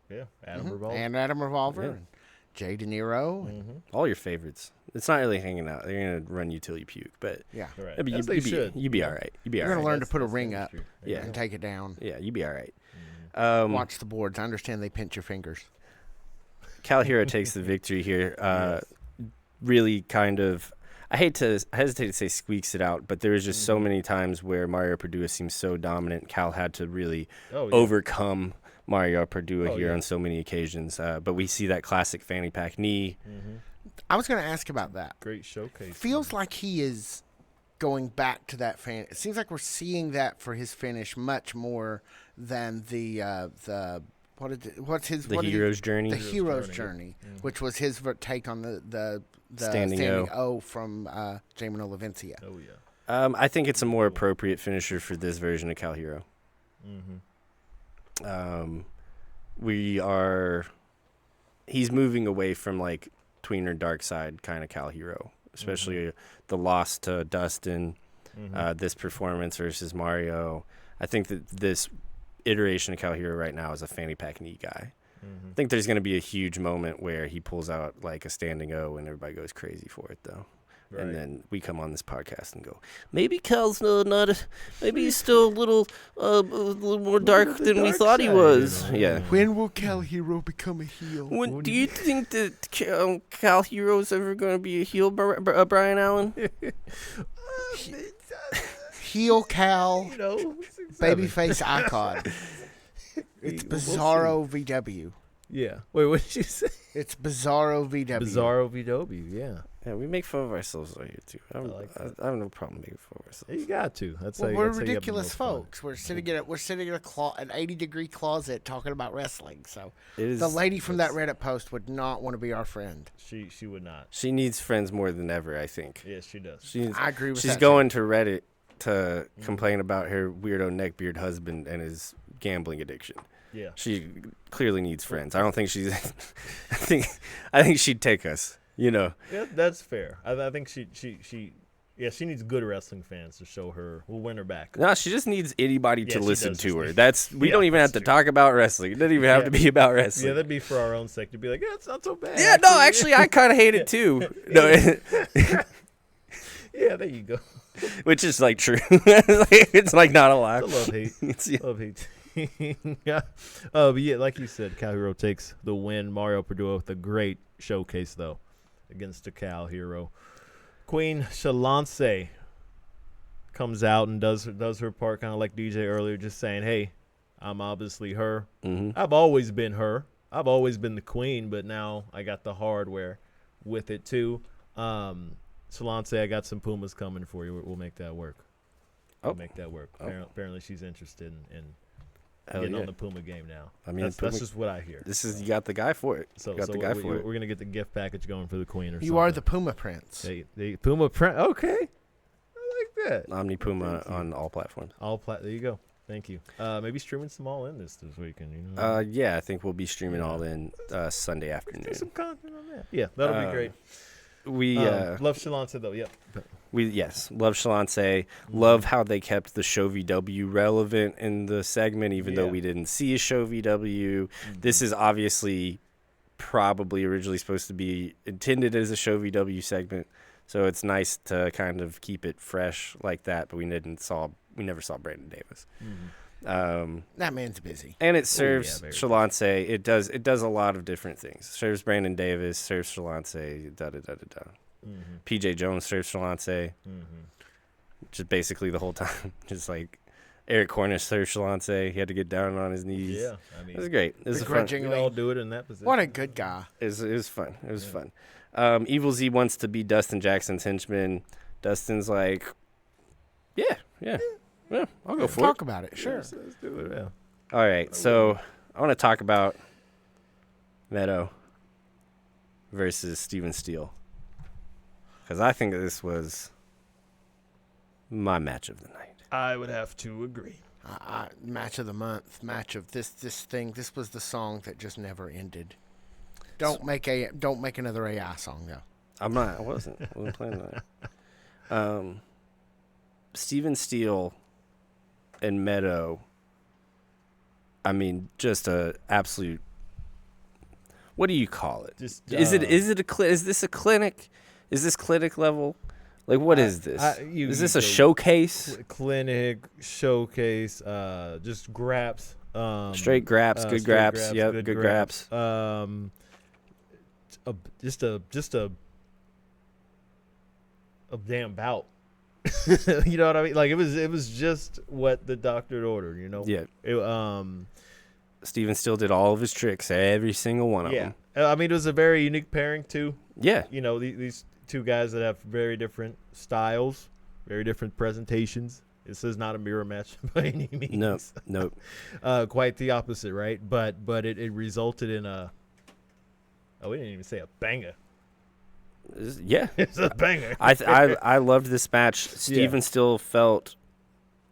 Yeah, Adam Revolver. And Adam Revolver. Yeah. And Jay De Niro. All your favorites. It's not really hanging out. They're going to run you till you puke. But yeah, right. You'd be all right. You're going to learn to put a ring up and take it down. Yeah, you'd be all right. Watch the boards. I understand they pinch your fingers. Cal Hero takes the victory here. Really kind of, I hesitate to say squeaks it out, but there was just so many times where Mario Purdue seems so dominant. Cal had to really overcome Mario Purdue here on so many occasions. But we see that classic fanny pack knee. I was going to ask about that. Great showcase. Feels like he is going back to that fan. It seems like we're seeing that for his finish much more than the hero's journey. The hero's journey, which was his take on the standing O from J. Manola Vencia. Oh yeah. I think it's a more appropriate finisher for this version of Cal Hero. He's moving away from tweener dark side kind of Cal Hero, especially the loss to Dustin, this performance versus Mario. I think that this iteration of Cal Hero right now is a fanny pack knee guy. I think there's going to be a huge moment where he pulls out a standing O and everybody goes crazy for it though. Right. And then we come on this podcast and go, maybe Cal's maybe he's still a little more dark than we thought he was. Yeah. When will Cal Hero become a heel? Do you think that Cal Hero's ever going to be a heel, Brian Allen? Heel Cal, babyface icon. It's Bizarro VW. Yeah. Wait, what did you say? It's Bizarro VW. Bizarro VW, yeah. Yeah, we make fun of ourselves right here, too. I have no problem making fun of ourselves. You got to. We're ridiculous folks. We're sitting in an 80-degree closet talking about wrestling. So the lady from that Reddit post would not want to be our friend. She would not. She needs friends more than ever, I think. Yes, she does. I agree with that. She's going to Reddit to complain about her weirdo neckbeard husband and his gambling addiction. Yeah. She clearly needs friends. I don't think she's I think she'd take us, Yeah, that's fair. I think she needs good wrestling fans to show her. We'll win her back. No, she just needs anybody to listen to her. We don't even have to talk about wrestling. It doesn't even have to be about wrestling. Yeah, that'd be for our own sake to be like, it's not so bad. Yeah, actually I kind of hate it too. No. Yeah, there you go. Which is true. It's not a lie. It's a love hate. Love hate. Yeah. But yeah, like you said, Cal Hero takes the win. Mario Purdue with a great showcase though against the Cal Hero. Queen Shalance comes out and does her part, kind of like DJ earlier, just saying, "Hey, I'm obviously her. I've always been her. I've always been the queen, but now I got the hardware with it too." Shalance, I got some Pumas coming for you. We'll make that work. We'll make that work. Apparently she's interested in Hell getting yeah. on the Puma game now. I mean, that's just what I hear. You got the guy for it. So, you got the guy for it. We're gonna get the gift package going for the Queen or something. You are the Puma Prince. The Puma Prince. Okay, I like that. Omni Puma on all platforms. There you go. Thank you. Maybe streaming some All In this weekend. Yeah, I think we'll be streaming All In Sunday afternoon. Do some content on that. Yeah, that'll be great. We love Shalance though. Yep. Love Shalance. Love how they kept the show VW relevant in the segment, even though we didn't see a show VW. This is obviously probably originally supposed to be intended as a show VW segment, so it's nice to kind of keep it fresh like that. But we never saw Brandon Davis. That man's busy, and it serves Shalance. It does a lot of different things. Serves Brandon Davis, serves Shalance. PJ Jones serves Shalance. Just basically the whole time, just like Eric Cornish serves Shalance. He had to get down on his knees. Yeah, I mean, it was great. It was fun. We all do it in that position. What a good guy. It was fun. It was fun. Evil Z wants to be Dustin Jackson's henchman. Dustin's like, yeah, I'll go for it. Talk about it, sure. Let's do it. Yeah. All right, so I want to talk about Meadow versus Steven Steele, because I think this was my match of the night. I would have to agree. Match of the month, match of this thing. This was the song that just never ended. Don't make another AI song though. I wasn't playing that. Steven Steele and Meadow. I mean, just a absolute. What do you call it? Is this a clinic? Is this clinic level? Like, what is this? Is this a showcase? Clinic, showcase, just graps. Straight graps, good graps. Yep, good graps. Just a damn bout. You know what I mean? Like, it was just what the doctor had ordered, you know? Yeah. Steven Steele did all of his tricks, every single one of them. I mean, it was a very unique pairing, too. Yeah. You know, these two guys that have very different styles, very different presentations. This is not a mirror match by any means. Nope. Quite the opposite, right? But it resulted in we didn't even say a banger. Yeah. It's a banger. I loved this match. Steven Steele felt,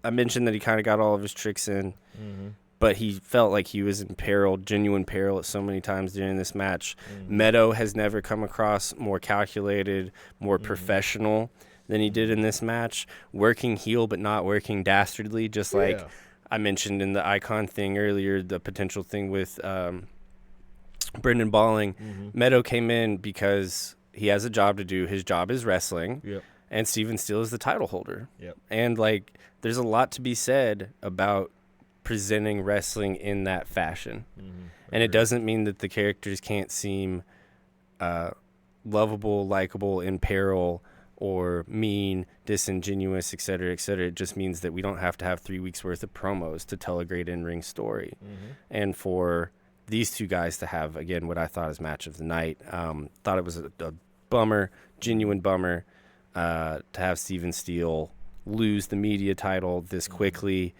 I mentioned that he kind of got all of his tricks in, but he felt like he was in peril, genuine peril at so many times during this match. Meadow has never come across more calculated, more professional than he did in this match. Working heel, but not working dastardly, just like I mentioned in the Icon thing earlier, the potential thing with Brendan Balling. Meadow came in because he has a job to do. His job is wrestling, and Steven Steele is the title holder. And, like, there's a lot to be said about presenting wrestling in that fashion. And it doesn't mean that the characters can't seem lovable, likable, in peril, or mean, disingenuous, et cetera, et cetera. It just means that we don't have to have 3 weeks worth of promos to tell a great in-ring story. And for these two guys to have, again, what I thought is match of the night, thought it was a bummer, genuine bummer, to have Steven Steele lose the media title this quickly,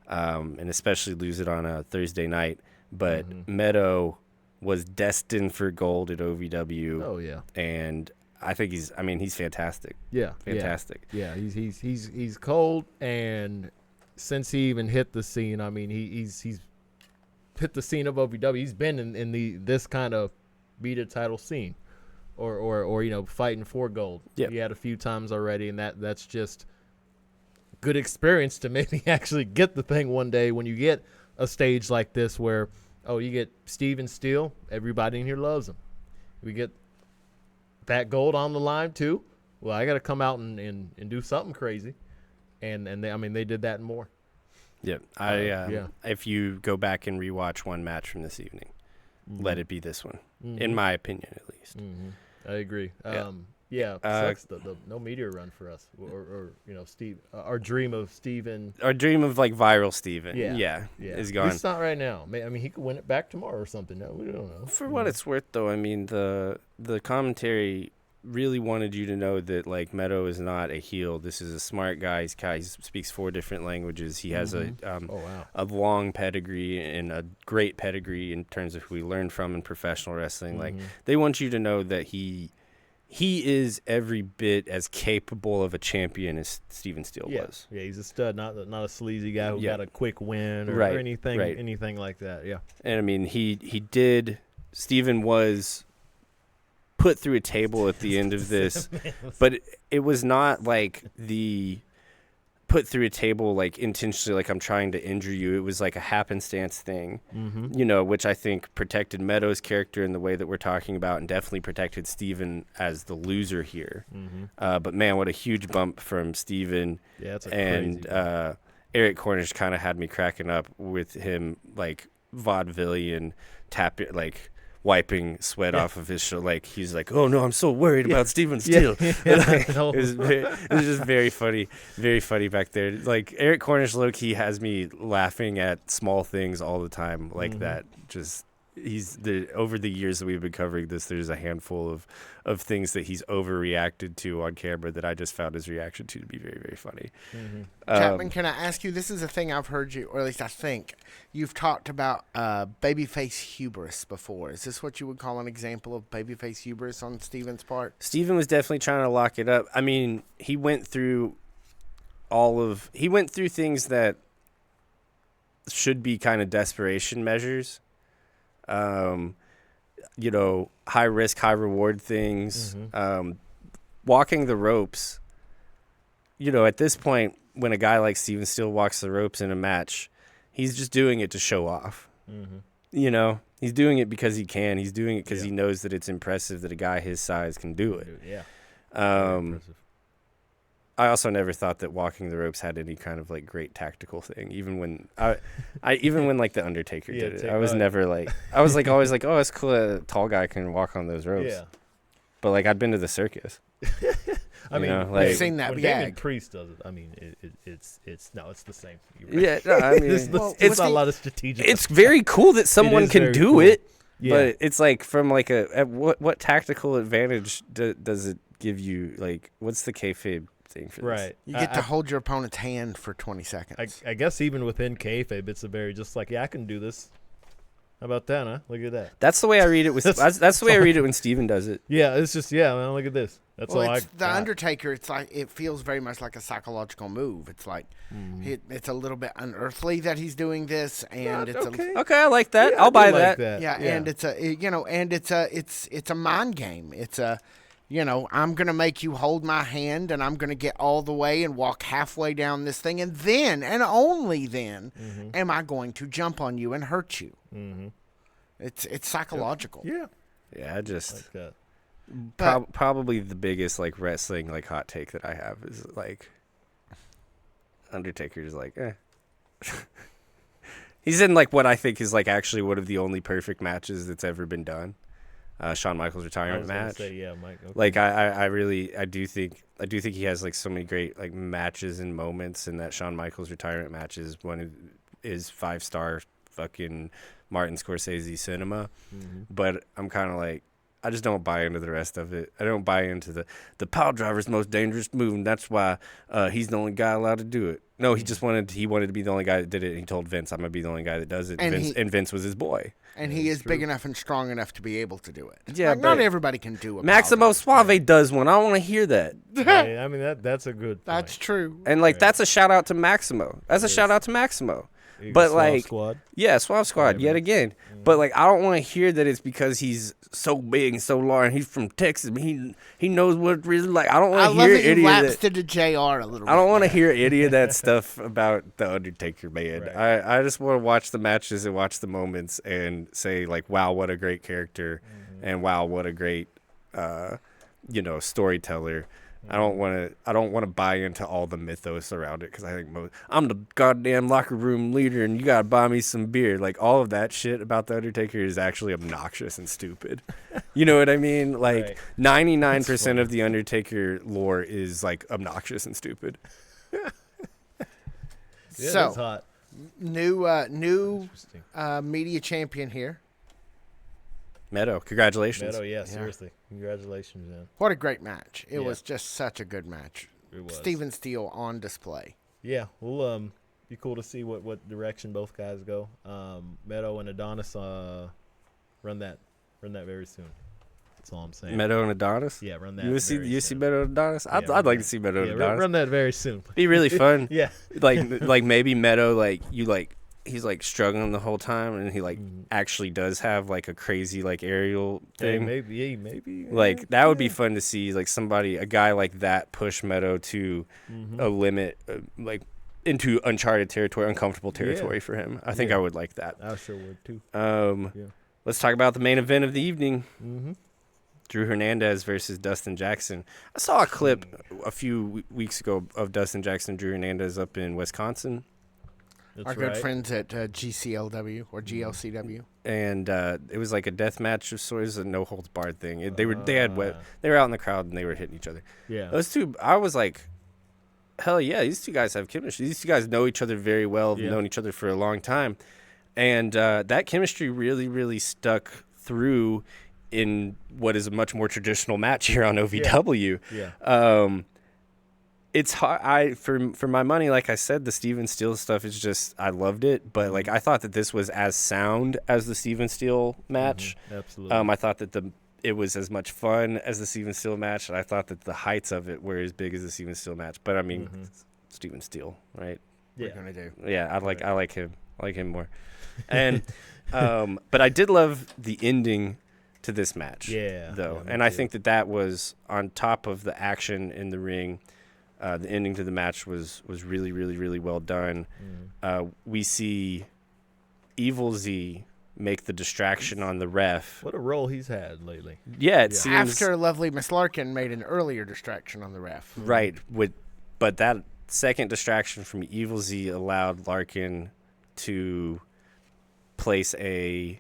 and especially lose it on a Thursday night. But Meadow was destined for gold at OVW. Oh yeah, and I think he's fantastic. Yeah, fantastic. Yeah, he's cold, and since he even hit the scene, I mean, he's hit the scene of OVW. He's been in this kind of media title scene, or you know, fighting for gold. Yeah, he had a few times already, and that's just good experience to maybe actually get the thing one day when you get a stage like this where, you get Steven Steele, everybody in here loves him. We get that gold on the line too. Well, I got to come out and do something crazy, and they did that and more. Yeah, if you go back and rewatch one match from this evening, let it be this one, in my opinion, at least. I agree. Sucks the no meteor run for us, or you know, Steve. Our dream of Steven. Our dream of like viral Steven. Yeah, is gone. It's not right now. I mean, he could win it back tomorrow or something. No, we don't know. For what it's worth, though, I mean the commentary really wanted you to know that like Meadow is not a heel. This is a smart guy. He speaks 4 different languages. He has a long pedigree and a great pedigree in terms of who we learned from in professional wrestling. Like they want you to know that he is every bit as capable of a champion as Steven Steele was. Yeah, he's a stud, not a sleazy guy who got a quick win or anything like that. Yeah. And I mean, Steven was put through a table at the end of this, but it was not like the put through a table like intentionally, like I'm trying to injure you. It was like a happenstance thing, which I think protected Meadows' character in the way that we're talking about, and definitely protected Steven as the loser here. But man, what a huge bump from Steven. Yeah, that's crazy Eric Cornish kind of had me cracking up with him, like vaudevillian wiping sweat off of his shoulder. Like he's like, oh no, I'm so worried about Steven Steele. It was just very funny back there. Like Eric Cornish low-key has me laughing at small things all the time like that. Just over the years that we've been covering this, there's a handful of things that he's overreacted to on camera that I just found his reaction to be very, very funny. Chapman, can I ask you, this is a thing I've heard you, or at least I think, you've talked about babyface hubris before. Is this what you would call an example of babyface hubris on Steven's part? Steven was definitely trying to lock it up. I mean, he went through things that should be kind of desperation measures. High risk, high reward things, walking the ropes. At this point, when a guy like Steven Steele walks the ropes in a match, he's just doing it to show off. He's doing it because he can. He's doing it because he knows that it's impressive that a guy his size can do it. Yeah. I also never thought that walking the ropes had any kind of like great tactical thing. Even when when like the Undertaker did it, I was never like, I was like always like, oh, it's cool a tall guy can walk on those ropes. Yeah. But like I'd been to the circus. I've seen that. When Damien Priest does it, I mean, it's the same. Yeah, no, I mean, it's a lot of strategic. It's very cool that someone can do it, but it's like from like what tactical advantage does it give you? Like, what's the kayfabe thing for this? Right. You get to hold your opponent's hand for 20 seconds. I guess even within kayfabe, it's a very just like, I can do this. How about that, huh? Look at that. That's the way I read it. That's the way I read it when Steven does it. Yeah, it's just man, look at this. That's all the Undertaker. It's like it feels very much like a psychological move. It's like it's a little bit unearthly that he's doing this, and it's okay. I like that. I'll buy that. Yeah, and it's a mind game. It's a I'm going to make you hold my hand, and I'm going to get all the way and walk halfway down this thing, and then, and only then, am I going to jump on you and hurt you. It's psychological. Yeah. Yeah, I just like that. Probably the biggest like wrestling like hot take that I have is like Undertaker's like he's in like what I think is like actually one of the only perfect matches that's ever been done. Shawn Michaels' retirement match. Mike. Okay. Like I do think he has like so many great like matches and moments, and that Shawn Michaels' retirement match is one of his 5-star fucking Martin Scorsese cinema. But I'm kind of like, I just don't buy into the rest of it. I don't buy into the pile driver's most dangerous move, and that's why he's the only guy allowed to do it. No, he just wanted to be the only guy that did it, and he told Vince, I'm going to be the only guy that does it. And Vince was his boy. And he is big enough and strong enough to be able to do it. Yeah, like, not everybody can do it. Maximo Suave does one. I don't want to hear that. Yeah, I mean, that's a good point. That's true. And, like, that's a shout-out to Maximo. That's a shout-out to Maximo. But like, Squad. Yeah, Suave Squad yet again. But like, I don't want to hear that it's because he's so big and so large. He's from Texas. He knows what it really like. I don't want to hear any of that. To JR a little bit. I don't want to hear any of that stuff about the Undertaker, man. Right. I just want to watch the matches and watch the moments and say like, wow, what a great character, and wow, what a great, storyteller. I don't want to buy into all the mythos around it, because I think I'm the goddamn locker room leader and you gotta buy me some beer. Like, all of that shit about the Undertaker is actually obnoxious and stupid. You know what I mean? Like, 99% of the Undertaker lore is like obnoxious and stupid. Yeah, that's hot. New media champion here. Meadow, congratulations. Meadow, seriously. Congratulations, man. What a great match. It was just such a good match. It was. Steven Steele on display. Yeah, we'll be cool to see what direction both guys go. Meadow and Adonis run that very soon. That's all I'm saying. Meadow and Adonis? Yeah, run that. You see Meadow and Adonis? I'd like to see Meadow and Adonis. Run that very soon. Be really fun. Yeah. like maybe Meadow, he's like struggling the whole time, and he actually does have like a crazy like aerial thing. Maybe. Like that would be fun to see, like a guy like that push Meadow to a limit, like into uncharted territory, uncomfortable territory for him. I think I would like that. I sure would too. Let's talk about the main event of the evening. Mm-hmm. Drew Hernandez versus Dustin Jackson. I saw a clip a few weeks ago of Dustin Jackson and Drew Hernandez up in Wisconsin. That's our good friends at GCLW or GLCW. And it was like a death match of sorts, a no holds barred thing. They were out in the crowd and they were hitting each other. Yeah. Those two, I was like, hell yeah, these two guys have chemistry. These two guys know each other very well, have known each other for a long time. And that chemistry really, really stuck through in what is a much more traditional match here on OVW. Yeah. It's hard. For my money, like I said, the Steven Steele stuff is just, I loved it. But like I thought that this was as sound as the Steven Steele match. Absolutely. I thought that it was as much fun as the Steven Steele match, and I thought that the heights of it were as big as the Steven Steele match. But I mean, Steven Steele, right? Yeah. We're gonna do. Yeah, I like him more. And but I did love the ending to this match. Though, and I think that was on top of the action in the ring. The ending to the match was really, really, really well done. We see Evil Z make the distraction on the ref. What a role he's had lately. Yeah, it seems after lovely Miss Larkin made an earlier distraction on the ref. Right, but that second distraction from Evil Z allowed Larkin to place a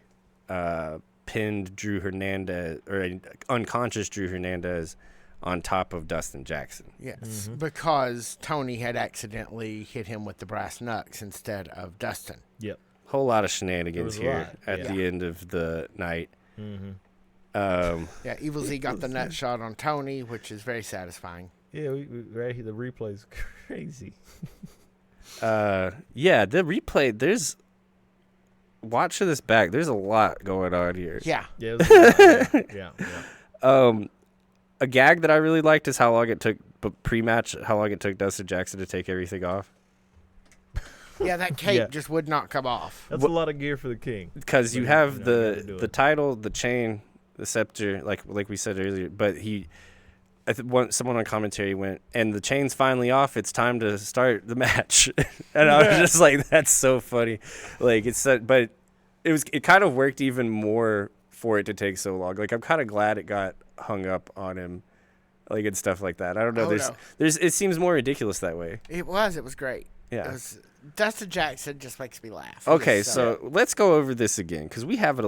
pinned Drew Hernandez or an unconscious Drew Hernandez on top of Dustin Jackson. Yes, because Tony had accidentally hit him with the brass knucks instead of Dustin. Yep. Whole lot of shenanigans here at the end of the night. Evil Z got the nut shot on Tony, which is very satisfying. Yeah, the replay's crazy. The replay, there's watch this back. There's a lot going on here. Yeah. A gag that I really liked is how long it took pre-match, how long it took Dustin Jackson to take everything off. Yeah, that cape just would not come off. That's a lot of gear for the king. Because you have the title, the chain, the scepter, like we said earlier. But someone on commentary went, and the chain's finally off. It's time to start the match. And I was just like, that's so funny. Like but it kind of worked even more for it to take so long. Like I'm kind of glad it got hung up on him, like and stuff like that. I don't know. It seems more ridiculous that way. It was great. Yeah. Dustin Jackson just makes me laugh. Okay, so let's go over this again because we had it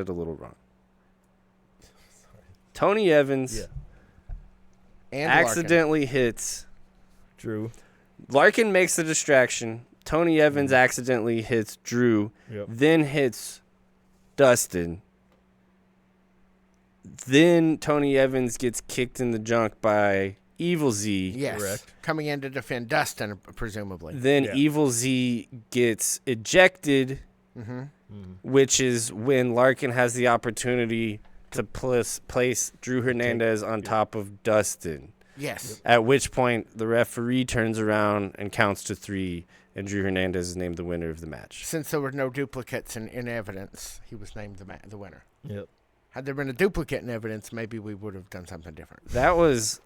a little wrong. Tony Evans and accidentally hits Drew. Larkin makes the distraction. Tony Evans accidentally hits Drew, then hits Dustin. Then Tony Evans gets kicked in the junk by Evil Z. Yes, correct. Coming in to defend Dustin, presumably. Then Evil Z gets ejected, which is when Larkin has the opportunity to place Drew Hernandez on top of Dustin. Yes. At which point the referee turns around and counts to 3, and Drew Hernandez is named the winner of the match. Since there were no duplicates in evidence, he was named the winner. Yep. Had there been a duplicate in evidence, maybe we would have done something different. That was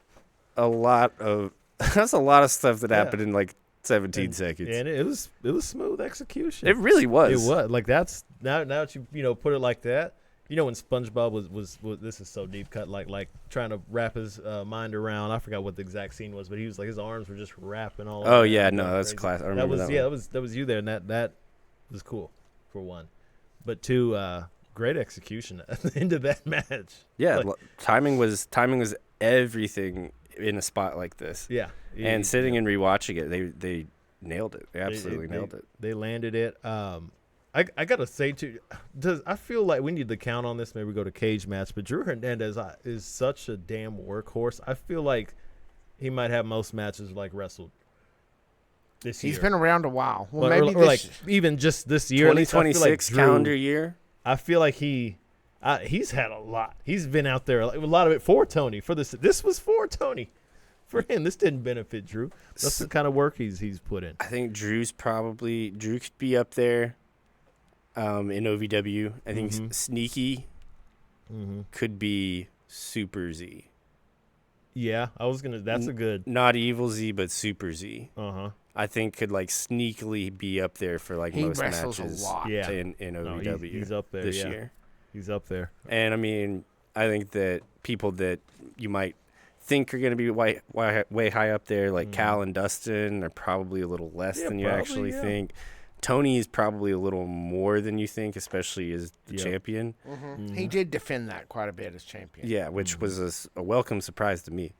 that's a lot of stuff that happened in like 17 seconds. And it was smooth execution. It really was. It was. Like that's now that you put it like that. You know when SpongeBob was this is so deep cut like trying to wrap his mind around. I forgot what the exact scene was, but he was like his arms were just wrapping all. Oh yeah, no, that's class. I remember that was you there, and that was cool for one, but two, great execution at the end of that match. Yeah, timing was everything in a spot like this. Yeah, and sitting and rewatching it, they nailed it. They absolutely nailed it. They landed it. I gotta say too, I feel like we need to count on this. Maybe we go to cage match, but Drew Hernandez is such a damn workhorse. I feel like he might have most matches like wrestled this year. He's been around a while. Well, maybe maybe or like even just this year, 2026 calendar year. I feel like he's had a lot. He's been out there a lot of it for Tony. For this was for Tony. For him, this didn't benefit Drew. That's the kind of work he's put in. I think Drew could be up there. In OVW, I think Sneaky could be Super Z. Yeah, that's a good. Not Evil Z, but Super Z. I think could like sneakily be up there for like most matches a lot. in OVW. He's up there this year. He's up there. And I mean, I think that people that you might think are going to be way high up there, like Cal and Dustin, are probably a little less than you actually think. Tony is probably a little more than you think, especially as the champion. He did defend that quite a bit as champion. Yeah, which was a welcome surprise to me.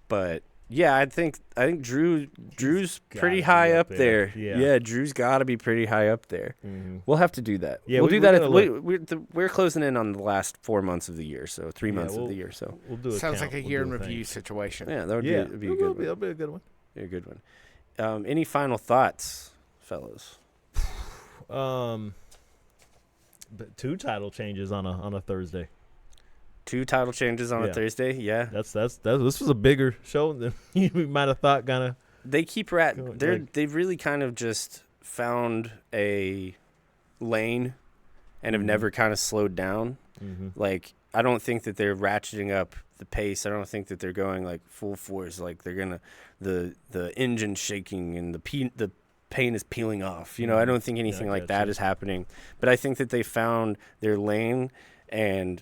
But yeah, I think Drew's pretty high up there. Yeah, Drew's got to be pretty high up there. We'll have to do that. Yeah, we'll do that. We're closing in on the last 4 months of the year, so 3 months of the year. So we'll do it. Sounds like a year in review situation. Yeah, that would be a good one. That'll be a good one. Be a good one. Any final thoughts, fellas? But 2 title changes on a Thursday. 2 title changes on a Thursday. Yeah, that's this was a bigger show than we might have thought. They keep they've really kind of just found a lane and have never kind of slowed down. Like, I don't think that they're ratcheting up the pace. I don't think that they're going like full force. Like they're gonna the engine shaking and the paint is peeling off. You know, I don't think anything like that is happening. But I think that they found their lane and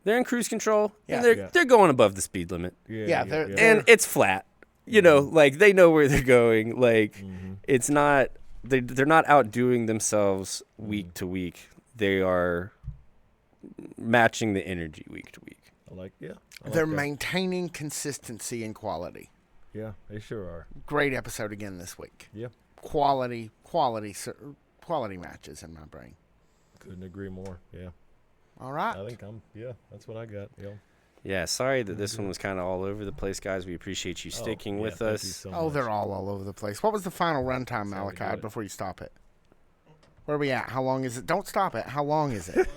they're in cruise control. Yeah, and they're going above the speed limit. They're it's flat. You know, like they know where they're going. Like it's not they're not outdoing themselves week to week. They are matching the energy week to week. They're maintaining consistency and quality. Yeah, they sure are. Great episode again this week. Yeah. Quality matches in my brain. Couldn't agree more. Yeah. All right. I think that's what I got. Yeah, sorry that this one was kind of all over the place, guys. We appreciate you sticking with us. So they're all over the place. What was the final runtime, Malachi, before you stop it? Where are we at? How long is it? Don't stop it. How long is it?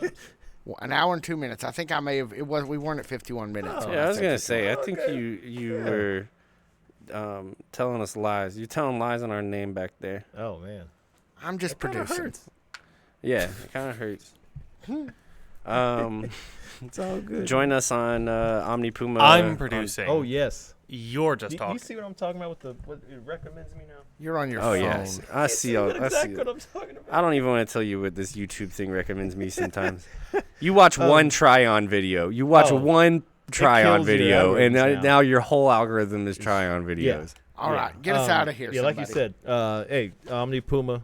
Well, an hour and 2 minutes. I think I may have. We weren't at 51 minutes. Yeah, I was gonna say. I think you were telling us lies. You're telling lies on our name back there. Oh man, I'm just producing. Yeah, it kind of hurts. It's all good. Join us on Omni Puma. I'm producing. Oh yes. You're just talking. You see what I'm talking about with what it recommends me now? You're on your phone. Oh yes, I see. Exactly what I'm talking about. I don't even want to tell you what this YouTube thing recommends me sometimes. You watch one try-on video. You watch one try-on video, and now your whole algorithm is try-on videos. Yeah. All right, get us out of here. Yeah, like you said. Hey, Omni Puma,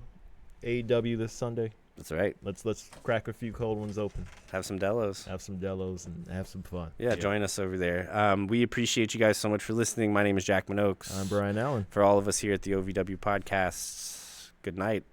AEW this Sunday. That's right. Let's crack a few cold ones open. Have some Delos. And have some fun. Yeah, join us over there. We appreciate you guys so much for listening. My name is Jack Minogues. I'm Brian Allen. For all of us here at the OVW Podcasts, good night.